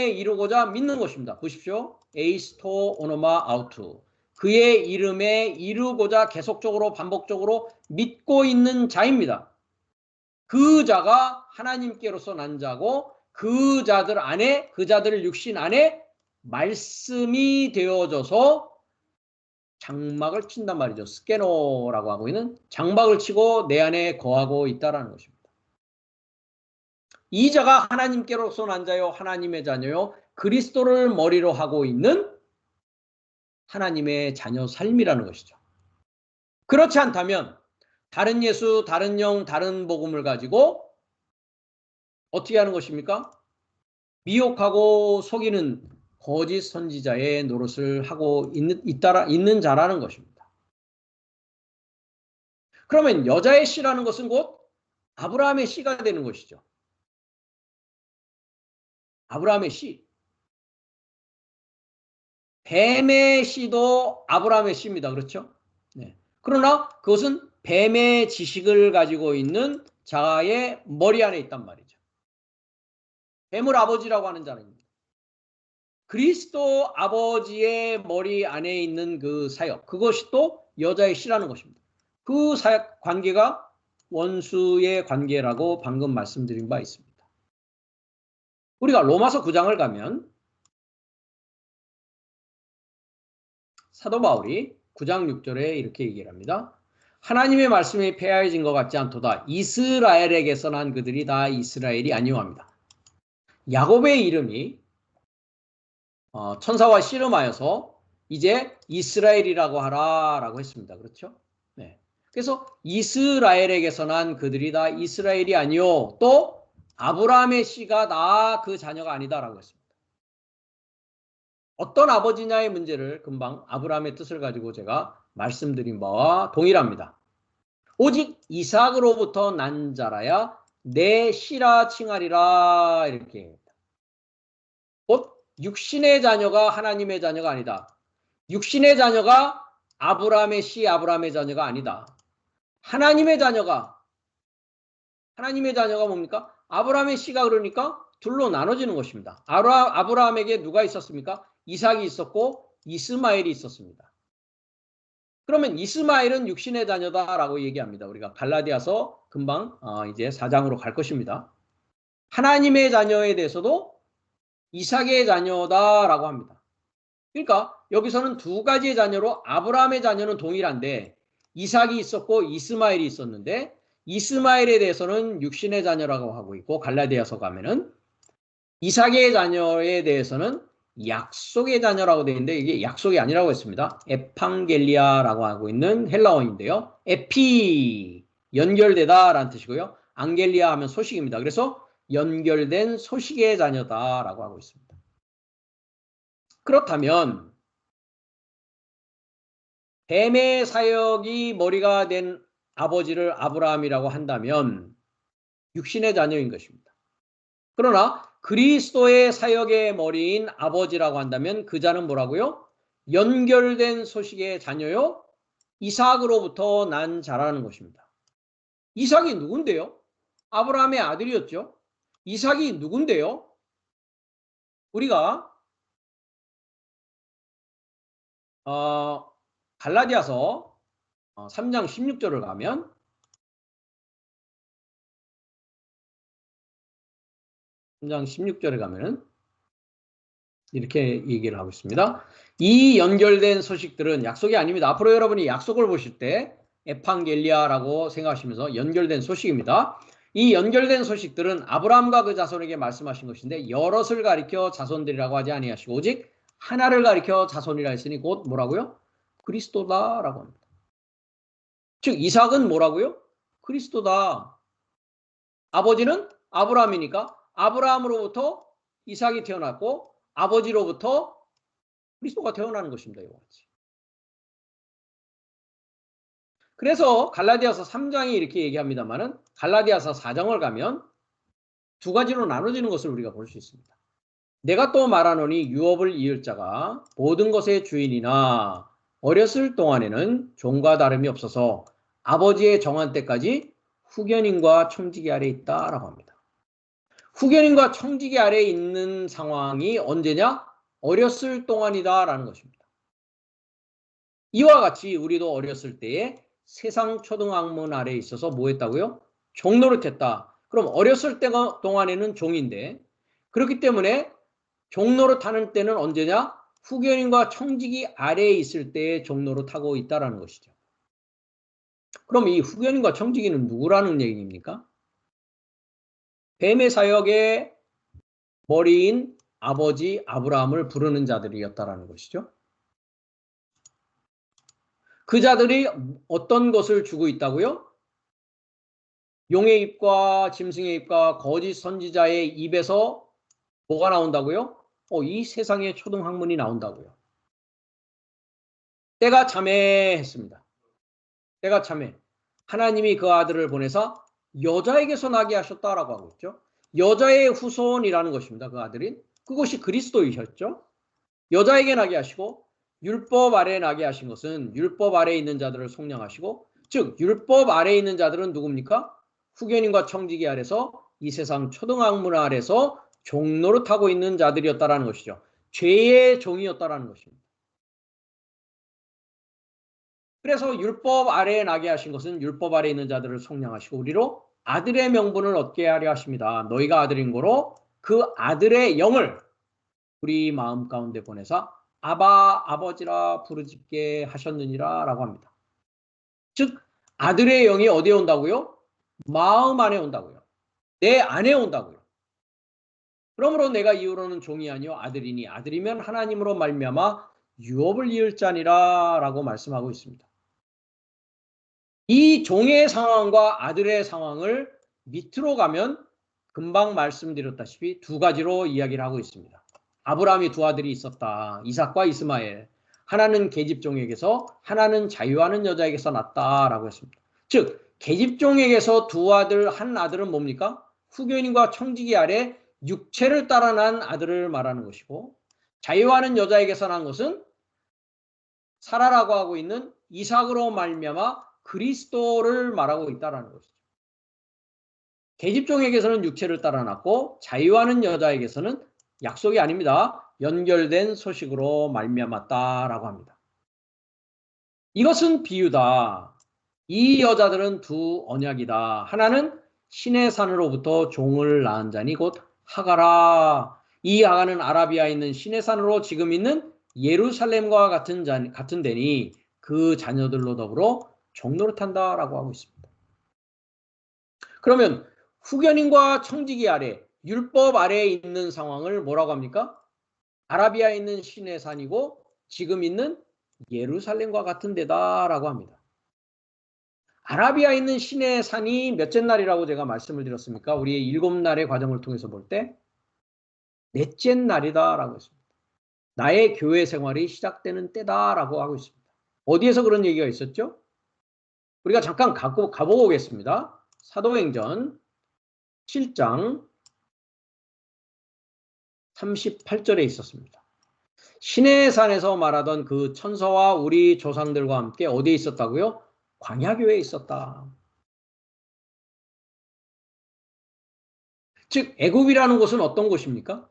이루고자 믿는 것입니다. 보십시오. 에이스토 오노마 아우투. 그의 이름에 이루고자 계속적으로 반복적으로 믿고 있는 자입니다. 그 자가 하나님께로서 난 자고, 그 자들 안에, 그 자들 육신 안에 말씀이 되어져서 장막을 친단 말이죠. 스캐너라고 하고 있는 장막을 치고 내 안에 거하고 있다라는 것입니다. 이 자가 하나님께로서 난 자요 하나님의 자녀요 그리스도를 머리로 하고 있는 하나님의 자녀 삶이라는 것이죠. 그렇지 않다면 다른 예수, 다른 영, 다른 복음을 가지고 어떻게 하는 것입니까? 미혹하고 속이는 거짓 선지자의 노릇을 하고 있는 자라는 것입니다. 그러면 여자의 씨라는 것은 곧 아브라함의 씨가 되는 것이죠. 아브라함의 씨. 뱀의 씨도 아브라함의 씨입니다. 그렇죠? 네. 그러나 그것은 뱀의 지식을 가지고 있는 자의 머리 안에 있단 말이죠. 뱀을 아버지라고 하는 자입니다. 그리스도 아버지의 머리 안에 있는 그 사역, 그것이 또 여자의 씨라는 것입니다. 그 사역 관계가 원수의 관계라고 방금 말씀드린 바 있습니다. 우리가 로마서 9장을 가면 사도 바울이 9장 6절에 이렇게 얘기를 합니다. 하나님의 말씀이 폐하여진 것 같지 않도다. 이스라엘에게서 난 그들이 다 이스라엘이 아니오합니다. 야곱의 이름이 천사와 씨름하여서 이제 이스라엘이라고 하라라고 했습니다. 그렇죠? 네. 그래서 이스라엘에게서 난 그들이 다 이스라엘이 아니오. 또 아브라함의 씨가 다 그 자녀가 아니다라고 했습니다. 어떤 아버지냐의 문제를 금방 아브라함의 뜻을 가지고 제가 말씀드린 바와 동일합니다. 오직 이삭으로부터 난 자라야 내 씨라 칭하리라 이렇게 합니다. 곧 육신의 자녀가 하나님의 자녀가 아니다. 육신의 자녀가 아브라함의 씨, 아브라함의 자녀가 아니다. 하나님의 자녀가 뭡니까? 아브라함의 씨가 그러니까 둘로 나눠지는 것입니다. 아브라함에게 누가 있었습니까? 이삭이 있었고 이스마엘이 있었습니다. 그러면 이스마엘은 육신의 자녀다라고 얘기합니다. 우리가 갈라디아서 금방 이제 4장으로 갈 것입니다. 하나님의 자녀에 대해서도 이삭의 자녀다라고 합니다. 그러니까 여기서는 두 가지의 자녀로 아브라함의 자녀는 동일한데 이삭이 있었고 이스마엘이 있었는데 이스마엘에 대해서는 육신의 자녀라고 하고 있고 갈라디아서 가면은 이삭의 자녀에 대해서는 약속의 자녀라고 되어 있는데 이게 약속이 아니라고 했습니다. 에판겔리아라고 하고 있는 헬라어인데요. 에피 연결되다라는 뜻이고요. 앙겔리아 하면 소식입니다. 그래서 연결된 소식의 자녀다라고 하고 있습니다. 그렇다면 뱀의 사역이 머리가 된 아버지를 아브라함이라고 한다면 육신의 자녀인 것입니다. 그러나 그리스도의 사역의 머리인 아버지라고 한다면 그 자는 뭐라고요? 연결된 소식의 자녀요. 이삭으로부터 난 자라는 것입니다. 이삭이 누군데요? 아브라함의 아들이었죠. 이삭이 누군데요? 우리가 갈라디아서 3장 16절을 가면 이렇게 얘기를 하고 있습니다. 이 연결된 소식들은 약속이 아닙니다. 앞으로 여러분이 약속을 보실 때 에판겔리아라고 생각하시면서 연결된 소식입니다. 이 연결된 소식들은 아브라함과 그 자손에게 말씀하신 것인데 여럿을 가리켜 자손들이라고 하지 아니하시고 오직 하나를 가리켜 자손이라 했으니 곧 뭐라고요? 그리스도다라고 합니다. 즉 이삭은 뭐라고요? 그리스도다. 아버지는 아브라함이니까 아브라함으로부터 이삭이 태어났고 아버지로부터 그리스도가 태어나는 것입니다. 이와 같이. 그래서 갈라디아서 3장이 이렇게 얘기합니다만은 갈라디아서 4장을 가면 두 가지로 나눠지는 것을 우리가 볼 수 있습니다. 내가 또 말하노니 유업을 이을 자가 모든 것의 주인이나 어렸을 동안에는 종과 다름이 없어서 아버지의 정한 때까지 후견인과 청지기 아래에 있다라고 합니다. 후견인과 청지기 아래에 있는 상황이 언제냐? 어렸을 동안이다라는 것입니다. 이와 같이 우리도 어렸을 때에 세상 초등학문 아래에 있어서 뭐 했다고요? 종노릇했다. 그럼 어렸을 때 동안에는 종인데 그렇기 때문에 종노릇하는 때는 언제냐? 후견인과 청지기 아래에 있을 때의 종로를 타고 있다는 것이죠. 그럼 이 후견인과 청지기는 누구라는 얘기입니까? 뱀의 사역의 머리인 아버지 아브라함을 부르는 자들이었다는 것이죠. 그 자들이 어떤 것을 주고 있다고요? 용의 입과 짐승의 입과 거짓 선지자의 입에서 뭐가 나온다고요? 이 세상의 초등학문이 나온다고요. 때가 참해했습니다. 때가 참해. 하나님이 그 아들을 보내사 여자에게서 나게 하셨다라고 하고 있죠. 여자의 후손이라는 것입니다. 그 아들인. 그것이 그리스도이셨죠. 여자에게 나게 하시고 율법 아래에 나게 하신 것은 율법 아래에 있는 자들을 속량하시고, 즉 율법 아래에 있는 자들은 누굽니까? 후견인과 청지기 아래서 이 세상 초등학문 아래서 종노릇하고 있는 자들이었다라는 것이죠. 죄의 종이었다라는 것입니다. 그래서 율법 아래에 나게 하신 것은 율법 아래에 있는 자들을 속량하시고 우리로 아들의 명분을 얻게 하려 하십니다. 너희가 아들인 거로 그 아들의 영을 우리 마음 가운데 보내사 아바 아버지라 부르짖게 하셨느니라 라고 합니다. 즉 아들의 영이 어디에 온다고요? 마음 안에 온다고요. 내 안에 온다고요. 그러므로 내가 이후로는 종이 아니요 아들이니 아들이면 하나님으로 말미암아 유업을 이을 자니라 라고 말씀하고 있습니다. 이 종의 상황과 아들의 상황을 밑으로 가면 금방 말씀드렸다시피 두 가지로 이야기를 하고 있습니다. 아브라함이 두 아들이 있었다. 이삭과 이스마엘. 하나는 계집종에게서 하나는 자유하는 여자에게서 났다라고 했습니다. 즉 계집종에게서 두 아들, 한 아들은 뭡니까? 후견인과 청지기 아래 육체를 따라 난 아들을 말하는 것이고, 자유하는 여자에게서 난 것은 사라라고 하고 있는 이삭으로 말미암아 그리스도를 말하고 있다는 것이죠. 계집종에게서는 육체를 따라 났고 자유하는 여자에게서는 약속이 아닙니다. 연결된 소식으로 말미암았다라고 합니다. 이것은 비유다. 이 여자들은 두 언약이다. 하나는 신의 산으로부터 종을 낳은 자니 곧 하가라. 이 하가는 아라비아에 있는 신의 산으로 지금 있는 예루살렘과 같은 데니 그 자녀들로 더불어 종노릇한다라고 하고 있습니다. 그러면 후견인과 청지기 아래, 율법 아래에 있는 상황을 뭐라고 합니까? 아라비아에 있는 신의 산이고 지금 있는 예루살렘과 같은 데다라고 합니다. 아라비아에 있는 신의 산이 몇째 날이라고 제가 말씀을 드렸습니까? 우리의 7날의 과정을 통해서 볼 때 넷째 날이다라고 했습니다. 나의 교회 생활이 시작되는 때다라고 하고 있습니다. 어디에서 그런 얘기가 있었죠? 우리가 잠깐 가보고 오겠습니다. 사도행전 7장 38절에 있었습니다. 신의 산에서 말하던 그 천사와 우리 조상들과 함께 어디에 있었다고요? 광야교회에 있었다. 즉 애굽이라는 곳은 어떤 곳입니까?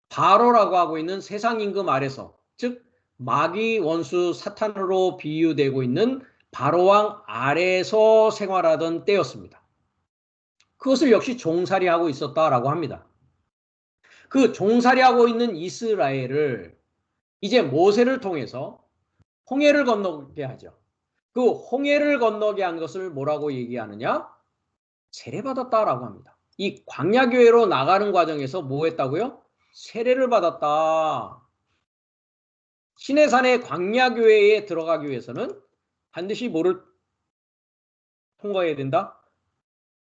바로라고 하고 있는 세상 임금 아래서, 즉 마귀 원수 사탄으로 비유되고 있는 바로왕 아래에서 생활하던 때였습니다. 그것을 역시 종살이하고 있었다라고 합니다. 그 종살이하고 있는 이스라엘을 이제 모세를 통해서 홍해를 건너게 하죠. 그 홍해를 건너게 한 것을 뭐라고 얘기하느냐? 세례받았다라고 합니다. 이 광야교회로 나가는 과정에서 뭐 했다고요? 세례를 받았다. 시내산의 광야교회에 들어가기 위해서는 반드시 뭐를 통과해야 된다?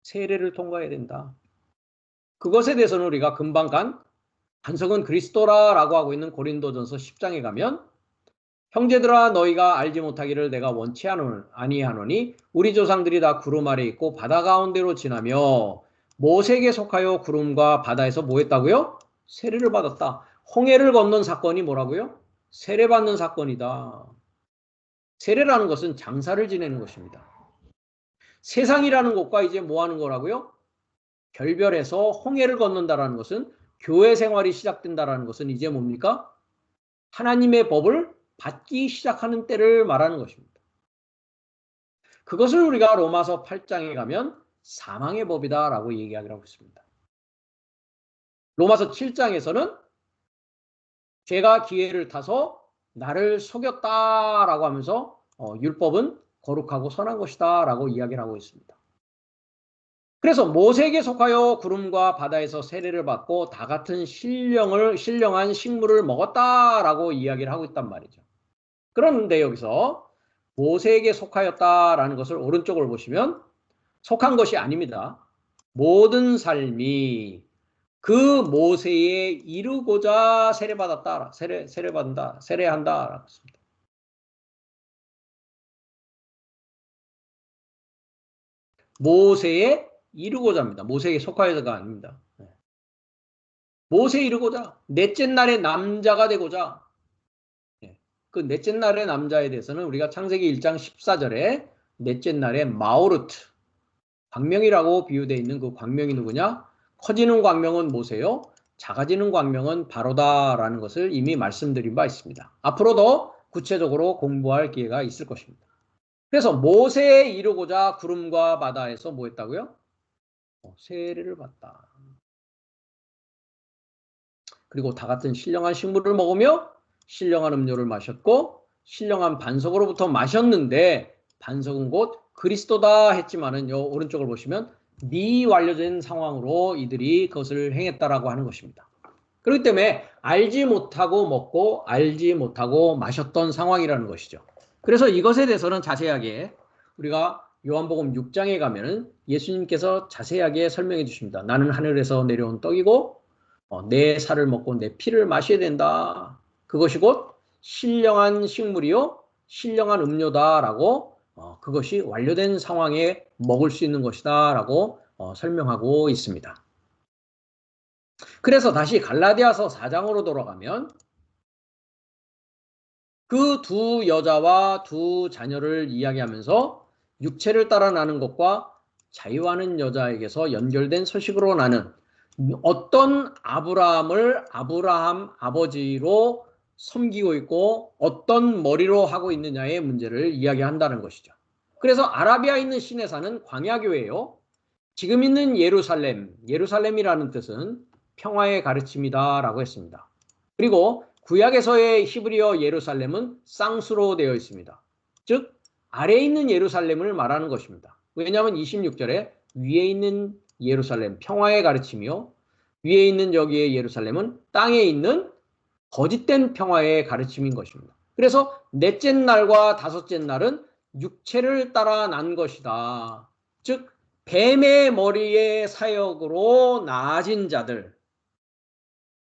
세례를 통과해야 된다. 그것에 대해서는 우리가 금방 간 반석은 그리스도라라고 하고 있는 고린도전서 10장에 가면 형제들아 너희가 알지 못하기를 내가 원치 아니하노니 우리 조상들이 다 구름 아래 있고 바다 가운데로 지나며 모세에게 속하여 구름과 바다에서 뭐 했다고요? 세례를 받았다. 홍해를 건넌 사건이 뭐라고요? 세례받는 사건이다. 세례라는 것은 장사를 지내는 것입니다. 세상이라는 곳과 이제 뭐 하는 거라고요? 결별해서 홍해를 건넌다라는 것은, 교회 생활이 시작된다라는 것은 이제 뭡니까? 하나님의 법을 받기 시작하는 때를 말하는 것입니다. 그것을 우리가 로마서 8장에 가면 사망의 법이다라고 얘기하기로 하고 있습니다. 로마서 7장에서는 죄가 기회를 타서 나를 속였다라고 하면서 율법은 거룩하고 선한 것이다라고 이야기를 하고 있습니다. 그래서 모세에게 속하여 구름과 바다에서 세례를 받고 다 같은 신령한 식물을 먹었다라고 이야기를 하고 있단 말이죠. 그런데 여기서 모세에게 속하였다라는 것을 오른쪽을 보시면 속한 것이 아닙니다. 모든 삶이 그 모세에 이루고자 세례받았다, 세례받는다, 세례한다라고 했습니다. 모세에 이루고자 합니다. 모세에게 속하여서가 아닙니다. 모세에 이루고자, 넷째 날의 남자가 되고자. 그 넷째 날의 남자에 대해서는 우리가 창세기 1장 14절에 넷째 날의 마오르트, 광명이라고 비유되어 있는 그 광명이 누구냐? 커지는 광명은 모세요. 작아지는 광명은 바로다라는 것을 이미 말씀드린 바 있습니다. 앞으로도 구체적으로 공부할 기회가 있을 것입니다. 그래서 모세에 이루고자 구름과 바다에서 뭐 했다고요? 세례를 받다. 그리고 다 같은 신령한 식물을 먹으며 신령한 음료를 마셨고 신령한 반석으로부터 마셨는데 반석은 곧 그리스도다 했지만은 요 오른쪽을 보시면 미완료된 상황으로 이들이 그것을 행했다라고 하는 것입니다. 그렇기 때문에 알지 못하고 먹고 알지 못하고 마셨던 상황이라는 것이죠. 그래서 이것에 대해서는 자세하게 우리가 요한복음 6장에 가면은 예수님께서 자세하게 설명해 주십니다. 나는 하늘에서 내려온 떡이고 내 살을 먹고 내 피를 마셔야 된다. 그것이 곧 신령한 식물이요 신령한 음료다라고 그것이 완료된 상황에 먹을 수 있는 것이다 라고 설명하고 있습니다. 그래서 다시 갈라디아서 4장으로 돌아가면 그 두 여자와 두 자녀를 이야기하면서 육체를 따라 나는 것과 자유하는 여자에게서 연결된 소식으로 나는 어떤 아브라함을 아브라함 아버지로 섬기고 있고 어떤 머리로 하고 있느냐의 문제를 이야기한다는 것이죠. 그래서 아라비아에 있는 시내산은 광야교회예요. 지금 있는 예루살렘이라는 뜻은 평화의 가르침이다 라고 했습니다. 그리고 구약에서의 히브리어 예루살렘은 쌍수로 되어 있습니다. 즉 아래에 있는 예루살렘을 말하는 것입니다. 왜냐하면 26절에 위에 있는 예루살렘 평화의 가르침이요 위에 있는 여기의 예루살렘은 땅에 있는 거짓된 평화의 가르침인 것입니다. 그래서 넷째 날과 다섯째 날은 육체를 따라 난 것이다. 즉 뱀의 머리의 사역으로 나아진 자들,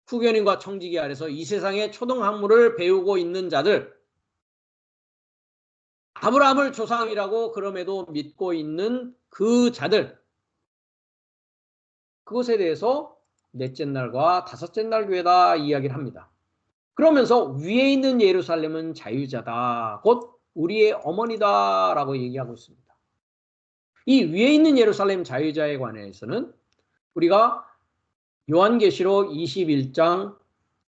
후견인과 청지기 아래서 이 세상의 초등학문을 배우고 있는 자들, 아브라함을 조상이라고 그럼에도 믿고 있는 그 자들, 그것에 대해서 넷째 날과 다섯째 날 교회다 이야기를 합니다. 그러면서 위에 있는 예루살렘은 자유자다. 곧 우리의 어머니다 라고 얘기하고 있습니다. 이 위에 있는 예루살렘 자유자에 관해서는 우리가 요한계시록 21장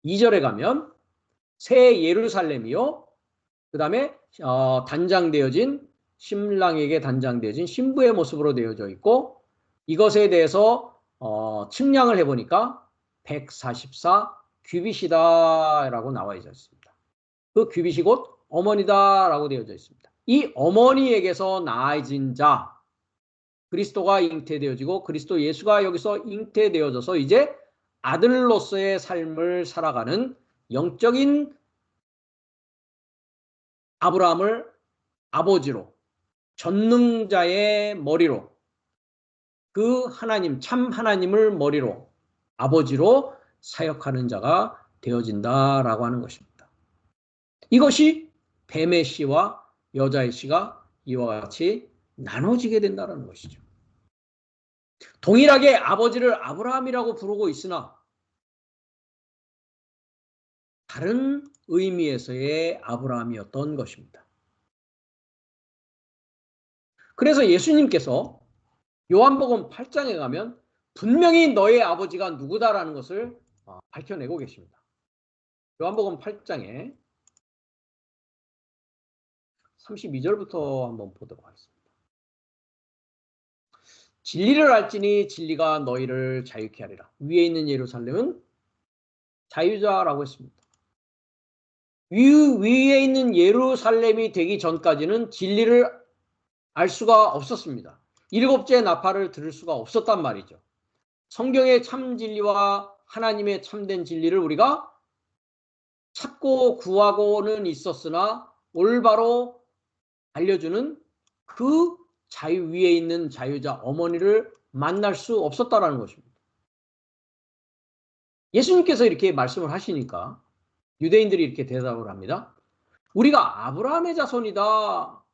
2절에 가면 새 예루살렘이요. 그 다음에 단장되어진 신랑에게 단장되어진 신부의 모습으로 되어져 있고 이것에 대해서 측량을 해보니까 144 규빗이다 라고 나와 있습니다. 그 규빗이 곧 어머니다 라고 되어져 있습니다. 이 어머니에게서 나아진 자 그리스도가 잉태되어지고 그리스도 예수가 여기서 잉태되어져서 이제 아들로서의 삶을 살아가는 영적인 아브라함을 아버지로 전능자의 머리로 그 하나님 참 하나님을 머리로 아버지로 사역하는 자가 되어진다라고 하는 것입니다. 이것이 뱀의 씨와 여자의 씨가 이와 같이 나눠지게 된다는 것이죠. 동일하게 아버지를 아브라함이라고 부르고 있으나 다른 의미에서의 아브라함이었던 것입니다. 그래서 예수님께서 요한복음 8장에 가면 분명히 너의 아버지가 누구다라는 것을 밝혀내고 계십니다. 요한복음 8장에 32절부터 한번 보도록 하겠습니다. 진리를 알지니 진리가 너희를 자유케 하리라. 위에 있는 예루살렘은 자유자라고 했습니다. 위에 있는 예루살렘이 되기 전까지는 진리를 알 수가 없었습니다. 일곱째 나팔을 들을 수가 없었단 말이죠. 성경의 참 진리와 하나님의 참된 진리를 우리가 찾고 구하고는 있었으나 올바로 알려주는 그 자유 위에 있는 자유자 어머니를 만날 수 없었다라는 것입니다. 예수님께서 이렇게 말씀을 하시니까 유대인들이 이렇게 대답을 합니다. 우리가 아브라함의 자손이다.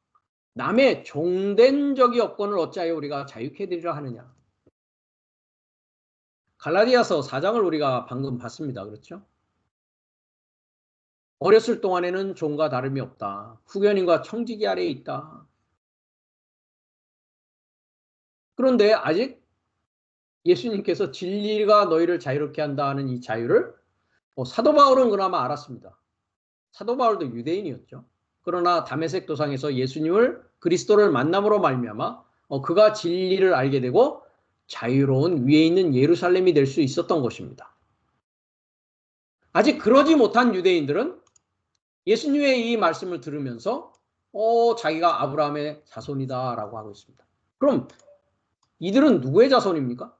남의 종된 적이 없건을 어찌하여 우리가 자유케 해드리라 하느냐. 갈라디아서 4장을 우리가 방금 봤습니다. 그렇죠? 어렸을 동안에는 종과 다름이 없다. 후견인과 청지기 아래에 있다. 그런데 아직 예수님께서 진리가 너희를 자유롭게 한다는 이 자유를 사도 바울은 그나마 알았습니다. 사도 바울도 유대인이었죠. 그러나 다메섹 도상에서 예수님을 그리스도를 만남으로 말미암아 그가 진리를 알게 되고 자유로운 위에 있는 예루살렘이 될 수 있었던 것입니다. 아직 그러지 못한 유대인들은 예수님의 이 말씀을 들으면서 자기가 아브라함의 자손이다라고 하고 있습니다. 그럼 이들은 누구의 자손입니까?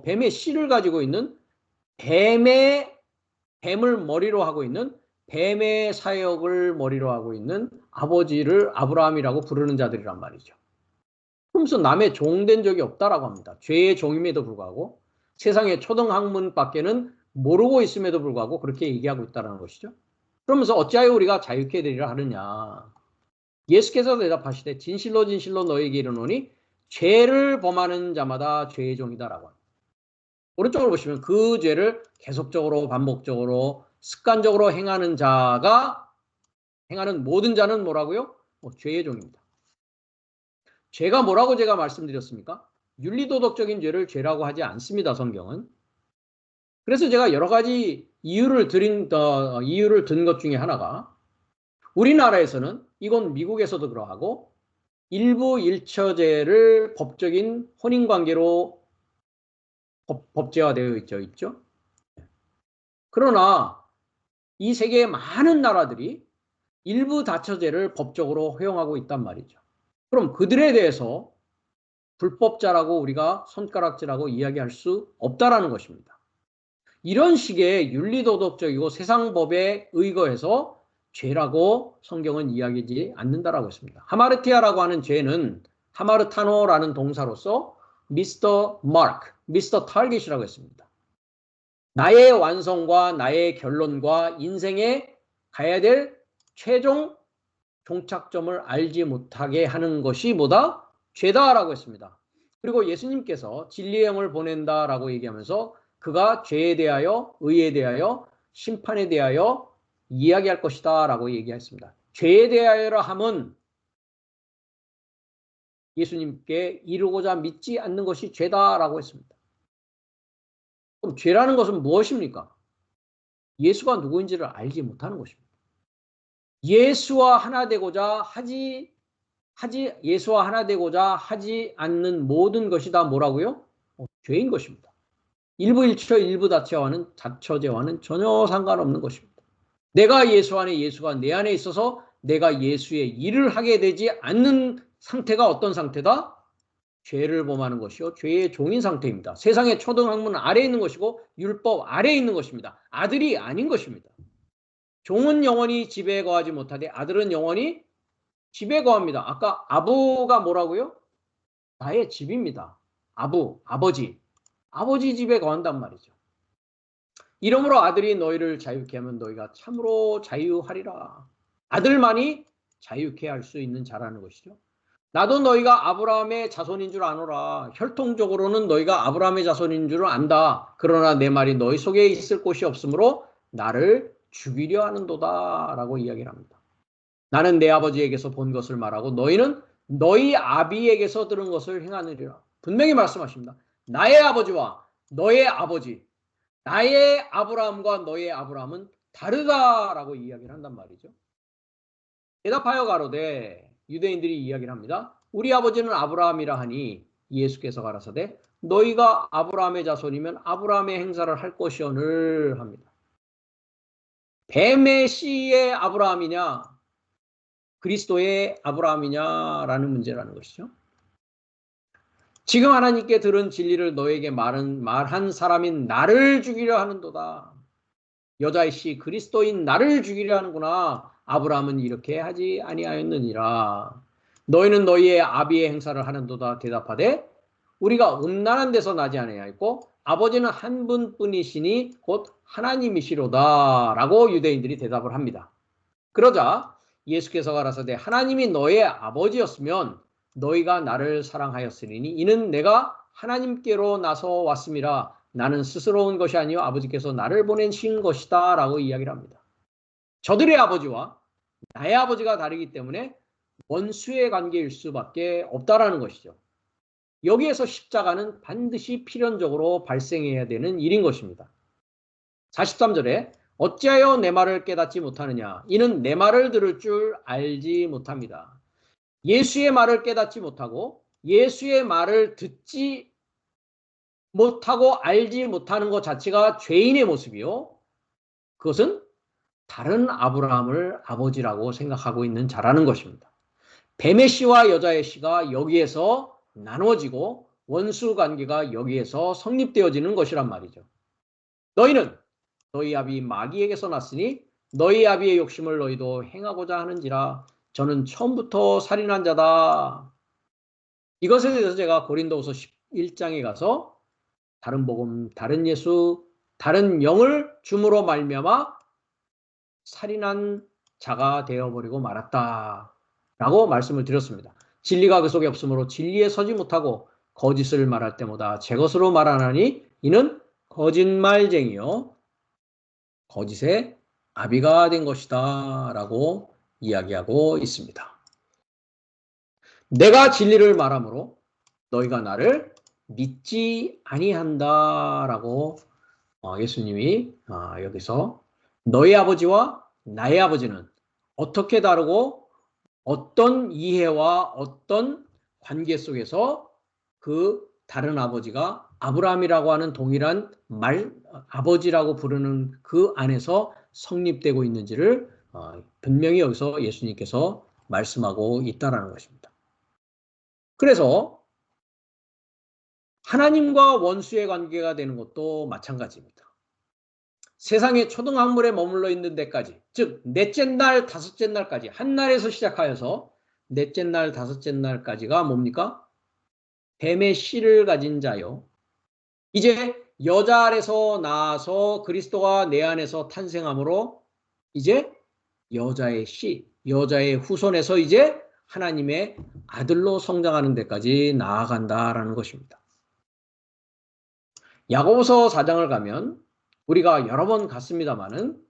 뱀의 씨를 가지고 있는 뱀을 머리로 하고 있는 뱀의 사역을 머리로 하고 있는 아버지를 아브라함이라고 부르는 자들이란 말이죠. 그러면서 남의 종된 적이 없다라고 합니다. 죄의 종임에도 불구하고 세상의 초등학문밖에는 모르고 있음에도 불구하고 그렇게 얘기하고 있다는 것이죠. 그러면서 어찌하여 우리가 자유케 되리라 하느냐. 예수께서 대답하시되 진실로 진실로 너희에게 이르노니 죄를 범하는 자마다 죄의 종이다라고 합니다. 오른쪽으로 보시면 그 죄를 계속적으로 반복적으로 습관적으로 행하는 모든 자는 뭐라고요? 죄의 종입니다. 죄가 뭐라고 제가 말씀드렸습니까? 윤리도덕적인 죄를 죄라고 하지 않습니다. 성경은. 그래서 제가 여러 가지 이유를 든 것 중에 하나가 우리나라에서는 이건 미국에서도 그러하고 일부 일처제를 법적인 혼인관계로 법제화되어 있죠. 그러나 이 세계의 많은 나라들이 일부 다처제를 법적으로 허용하고 있단 말이죠. 그럼 그들에 대해서 불법자라고 우리가 손가락질하고 이야기할 수 없다라는 것입니다. 이런 식의 윤리도덕적이고 세상법에 의거해서 죄라고 성경은 이야기하지 않는다라고 했습니다. 하마르티아라고 하는 죄는 하마르타노라는 동사로서 미스터 마크, 미스터 타겟이라고 했습니다. 나의 완성과 나의 결론과 인생에 가야 될 최종 종착점을 알지 못하게 하는 것이 뭐다? 죄다라고 했습니다. 그리고 예수님께서 진리의 영을 보낸다라고 얘기하면서 그가 죄에 대하여, 의에 대하여, 심판에 대하여 이야기할 것이다 라고 얘기했습니다. 죄에 대하여라 함은 예수님께 이루고자 믿지 않는 것이 죄다라고 했습니다. 그럼 죄라는 것은 무엇입니까? 예수가 누구인지를 알지 못하는 것입니다. 예수와 하나 되고자 하지 않는 모든 것이 다 뭐라고요? 죄인 것입니다. 일부 일처 일부 다처제와는 전혀 상관없는 것입니다. 내가 예수 안에 예수가 내 안에 있어서 내가 예수의 일을 하게 되지 않는 상태가 어떤 상태다? 죄를 범하는 것이요. 죄의 종인 상태입니다. 세상의 초등학문 아래에 있는 것이고 율법 아래에 있는 것입니다. 아들이 아닌 것입니다. 종은 영원히 집에 거하지 못하되 아들은 영원히 집에 거합니다. 아까 아부가 뭐라고요? 나의 집입니다. 아버지 집에 거한단 말이죠. 이러므로 아들이 너희를 자유케 하면 너희가 참으로 자유하리라. 아들만이 자유케 할 수 있는 자라는 것이죠. 나도 너희가 아브라함의 자손인 줄 아노라. 혈통적으로는 너희가 아브라함의 자손인 줄 안다. 그러나 내 말이 너희 속에 있을 곳이 없으므로 나를 죽이려 하는도다 라고 이야기를 합니다. 나는 내 아버지에게서 본 것을 말하고 너희는 너희 아비에게서 들은 것을 행하느리라. 분명히 말씀하십니다. 나의 아버지와 너의 아버지, 나의 아브라함과 너의 아브라함은 다르다라고 이야기를 한단 말이죠. 대답하여 가로되 유대인들이 이야기를 합니다. 우리 아버지는 아브라함이라 하니 예수께서 가라사대 너희가 아브라함의 자손이면 아브라함의 행사를 할 것이오늘 합니다. 뱀의 씨의 아브라함이냐, 그리스도의 아브라함이냐라는 문제라는 것이죠. 지금 하나님께 들은 진리를 너에게 말한 사람인 나를 죽이려 하는도다. 여자의 씨 그리스도인 나를 죽이려 하는구나. 아브라함은 이렇게 하지 아니하였느니라. 너희는 너희의 아비의 행사를 하는도다. 대답하되 우리가 음란한 데서 나지 아니하였고 아버지는 한 분뿐이시니 곧 하나님이시로다. 라고 유대인들이 대답을 합니다. 그러자 예수께서 가라사대 하나님이 너의 아버지였으면 너희가 나를 사랑하였으리니 이는 내가 하나님께로 나서 왔음이라. 나는 스스로 온 것이 아니요 아버지께서 나를 보내신 것이다. 라고 이야기를 합니다. 저들의 아버지와 나의 아버지가 다르기 때문에 원수의 관계일 수밖에 없다라는 것이죠. 여기에서 십자가는 반드시 필연적으로 발생해야 되는 일인 것입니다. 43절에 어찌하여 내 말을 깨닫지 못하느냐. 이는 내 말을 들을 줄 알지 못합니다. 예수의 말을 깨닫지 못하고 예수의 말을 듣지 못하고 알지 못하는 것 자체가 죄인의 모습이요. 그것은 다른 아브라함을 아버지라고 생각하고 있는 자라는 것입니다. 뱀의 씨와 여자의 씨가 여기에서 나눠지고 원수 관계가 여기에서 성립되어지는 것이란 말이죠. 너희는 너희 아비 마귀에게서 났으니 너희 아비의 욕심을 너희도 행하고자 하는지라. 저는 처음부터 살인한 자다. 이것에 대해서 제가 고린도후서 11장에 가서 다른 복음, 다른 예수, 다른 영을 줌으로 말미암아 살인한 자가 되어버리고 말았다. 라고 말씀을 드렸습니다. 진리가 그 속에 없으므로 진리에 서지 못하고 거짓을 말할 때마다 제 것으로 말하나니 이는 거짓말쟁이요 거짓의 아비가 된 것이다. 라고 이야기하고 있습니다. 내가 진리를 말하므로 너희가 나를 믿지 아니한다라고 예수님이 여기서 너희 아버지와 나의 아버지는 어떻게 다르고 어떤 이해와 어떤 관계 속에서 그 다른 아버지가 아브라함이라고 하는 동일한 아버지라고 부르는 그 안에서 성립되고 있는지를 분명히 여기서 예수님께서 말씀하고 있다라는 것입니다. 그래서 하나님과 원수의 관계가 되는 것도 마찬가지입니다. 세상의 초등학물에 머물러 있는 데까지, 즉 넷째 날, 다섯째 날까지, 한 날에서 시작하여서 넷째 날, 다섯째 날까지가 뭡니까? 뱀의 씨를 가진 자요. 이제 여자 아래서 나와서 그리스도가 내 안에서 탄생함으로 이제 여자의 씨, 여자의 후손에서 이제 하나님의 아들로 성장하는 데까지 나아간다라는 것입니다. 야고보서 4장을 가면 우리가 여러 번 갔습니다마는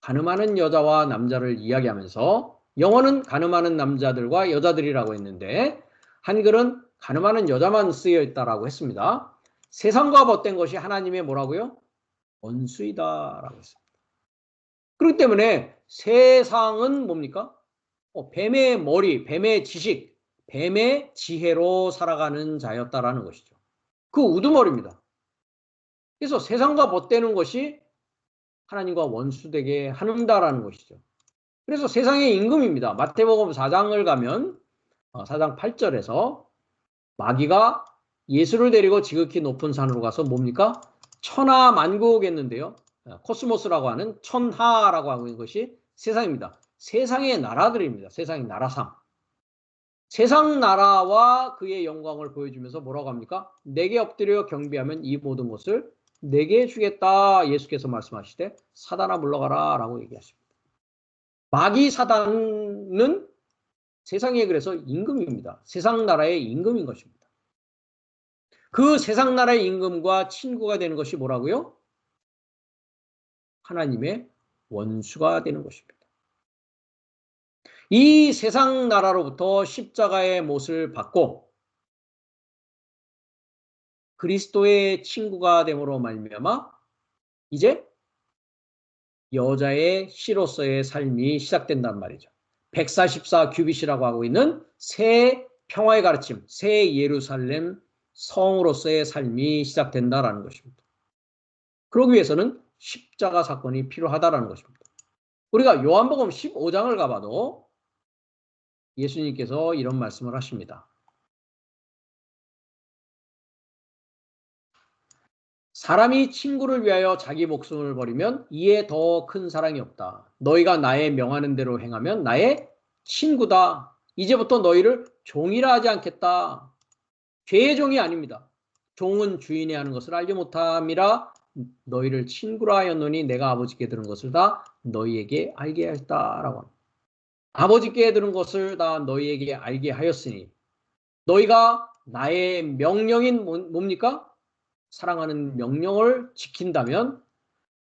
가늠하는 여자와 남자를 이야기하면서 영어는 가늠하는 남자들과 여자들이라고 했는데 한글은 가늠하는 여자만 쓰여 있다라고 했습니다. 세상과 벗된 것이 하나님의 뭐라고요? 원수이다라고 했습니다. 그렇기 때문에 세상은 뭡니까? 뱀의 머리, 뱀의 지식, 뱀의 지혜로 살아가는 자였다라는 것이죠. 그 우두머리입니다. 그래서 세상과 벗되는 것이 하나님과 원수되게 한다라는 것이죠. 그래서 세상의 임금입니다. 마태복음 4장을 가면 4장 8절에서 마귀가 예수를 데리고 지극히 높은 산으로 가서 뭡니까? 천하만국했는데요. 코스모스라고 하는 천하라고 하는 것이 세상입니다. 세상의 나라들입니다. 세상의 나라상. 세상 나라와 그의 영광을 보여주면서 뭐라고 합니까? 내게 엎드려 경배하면 이 모든 것을 내게 주겠다. 예수께서 말씀하시되 사단아 물러가라 라고 얘기하십니다. 마귀 사단은 세상에 그래서 임금입니다. 세상 나라의 임금인 것입니다. 그 세상 나라의 임금과 친구가 되는 것이 뭐라고요? 하나님의 원수가 되는 것입니다. 이 세상 나라로부터 십자가의 못을 받고 그리스도의 친구가 됨으로 말미암아 이제 여자의 씨로서의 삶이 시작된단 말이죠. 144 규빗이라고 하고 있는 새 평화의 가르침, 새 예루살렘 성으로서의 삶이 시작된다라는 것입니다. 그러기 위해서는 십자가 사건이 필요하다라는 것입니다. 우리가 요한복음 15장을 가봐도 예수님께서 이런 말씀을 하십니다. 사람이 친구를 위하여 자기 목숨을 버리면 이에 더 큰 사랑이 없다. 너희가 나의 명하는 대로 행하면 나의 친구다. 이제부터 너희를 종이라 하지 않겠다. 죄의 종이 아닙니다. 종은 주인이 하는 것을 알지 못함이라 너희를 친구라 하였노니 내가 아버지께 들은 것을 다 너희에게 알게 하였다라고 합니다. 아버지께 들은 것을 다 너희에게 알게 하였으니 너희가 나의 명령인 뭡니까? 사랑하는 명령을 지킨다면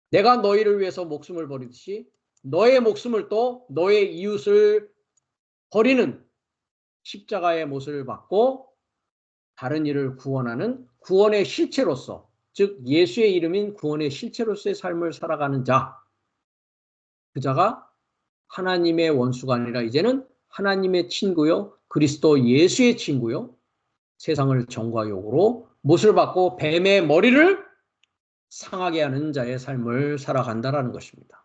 내가 너희를 위해서 목숨을 버리듯이 너의 목숨을 또 너의 이웃을 버리는 십자가의 못을 받고 다른 이를 구원하는 구원의 실체로서, 즉 예수의 이름인 구원의 실체로서의 삶을 살아가는 자, 그 자가 하나님의 원수가 아니라 이제는 하나님의 친구요, 그리스도 예수의 친구요, 세상을 정과 욕으로 못을 받고 뱀의 머리를 상하게 하는 자의 삶을 살아간다라는 것입니다.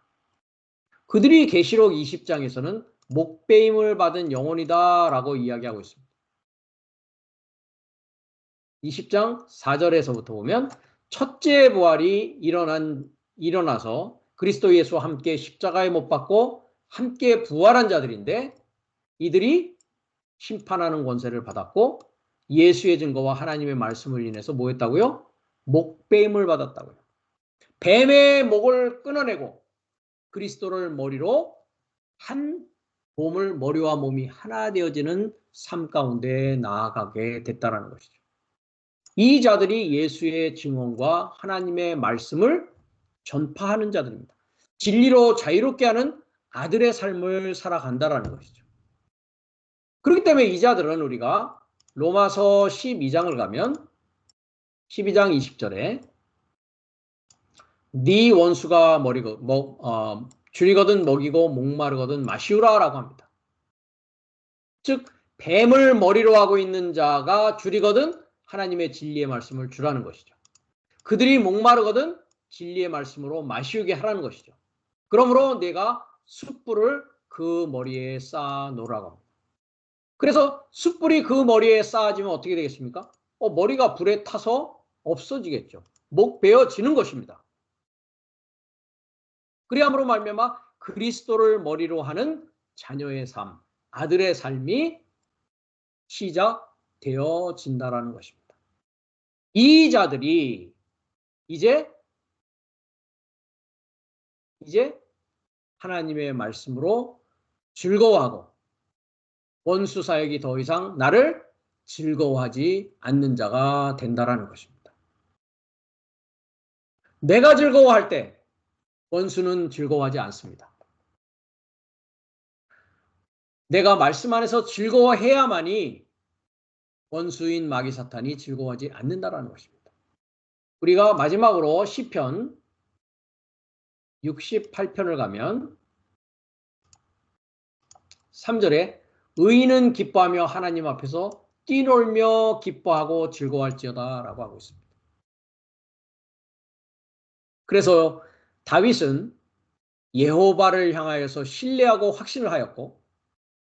그들이 계시록 20장에서는 목배임을 받은 영혼이다라고 이야기하고 있습니다. 20장 4절에서부터 보면 첫째 부활이 일어나서 그리스도 예수와 함께 십자가에 못 박고 함께 부활한 자들인데 이들이 심판하는 권세를 받았고 예수의 증거와 하나님의 말씀을 인해서 뭐 했다고요? 목배임을 받았다고요. 뱀의 목을 끊어내고 그리스도를 머리로 한 몸을 머리와 몸이 하나 되어지는 삶 가운데 나아가게 됐다는 것이죠. 이 자들이 예수의 증언과 하나님의 말씀을 전파하는 자들입니다. 진리로 자유롭게 하는 아들의 삶을 살아간다는 것이죠. 그렇기 때문에 이 자들은 우리가 로마서 12장을 가면 12장 20절에 네 원수가 줄이거든 먹이고 목마르거든 마시우라 라고 합니다. 즉 뱀을 머리로 하고 있는 자가 줄이거든 하나님의 진리의 말씀을 주라는 것이죠. 그들이 목마르거든 진리의 말씀으로 마시우게 하라는 것이죠. 그러므로 내가 숯불을 그 머리에 쌓아 놓으라고 합니다. 그래서 숯불이 그 머리에 쌓아지면 어떻게 되겠습니까? 머리가 불에 타서 없어지겠죠. 목 베어지는 것입니다. 그리함으로 말미암아 그리스도를 머리로 하는 자녀의 삶, 아들의 삶이 시작되어진다라는 것입니다. 이 자들이 이제 하나님의 말씀으로 즐거워하고 원수 사역이 더 이상 나를 즐거워하지 않는 자가 된다라는 것입니다. 내가 즐거워할 때 원수는 즐거워하지 않습니다. 내가 말씀 안에서 즐거워해야만이 원수인 마귀 사탄이 즐거워하지 않는다라는 것입니다. 우리가 마지막으로 시편 68편을 가면 3절에 의인은 기뻐하며 하나님 앞에서 뛰놀며 기뻐하고 즐거워할지어다 라고 하고 있습니다. 그래서 다윗은 여호와를 향하여서 신뢰하고 확신을 하였고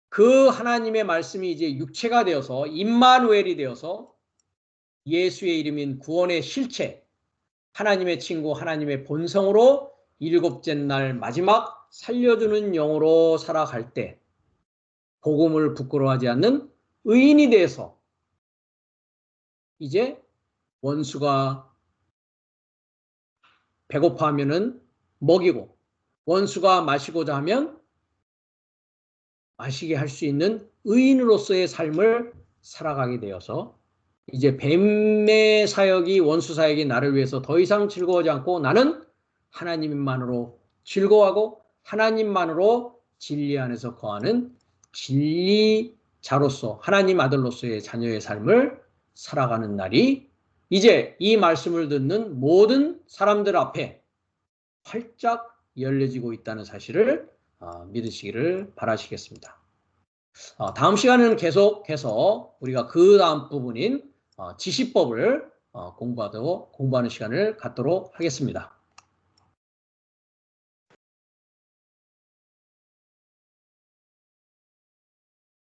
그 하나님의 말씀이 이제 육체가 되어서 임마누엘이 되어서 예수의 이름인 구원의 실체, 하나님의 친구, 하나님의 본성으로 일곱째 날 마지막 살려주는 영으로 살아갈 때 복음을 부끄러워하지 않는 의인이 돼서 이제 원수가 배고파하면은 먹이고 원수가 마시고자 하면 마시게 할 수 있는 의인으로서의 삶을 살아가게 되어서 이제 뱀의 사역이 원수 사역이 나를 위해서 더 이상 즐거워하지 않고 나는 하나님만으로 즐거워하고 하나님만으로 진리 안에서 거하는 진리자로서 하나님 아들로서의 자녀의 삶을 살아가는 날이 이제 이 말씀을 듣는 모든 사람들 앞에 활짝 열려지고 있다는 사실을 믿으시기를 바라시겠습니다. 다음 시간에는 계속해서 우리가 그 다음 부분인 지시법을 공부하는 시간을 갖도록 하겠습니다.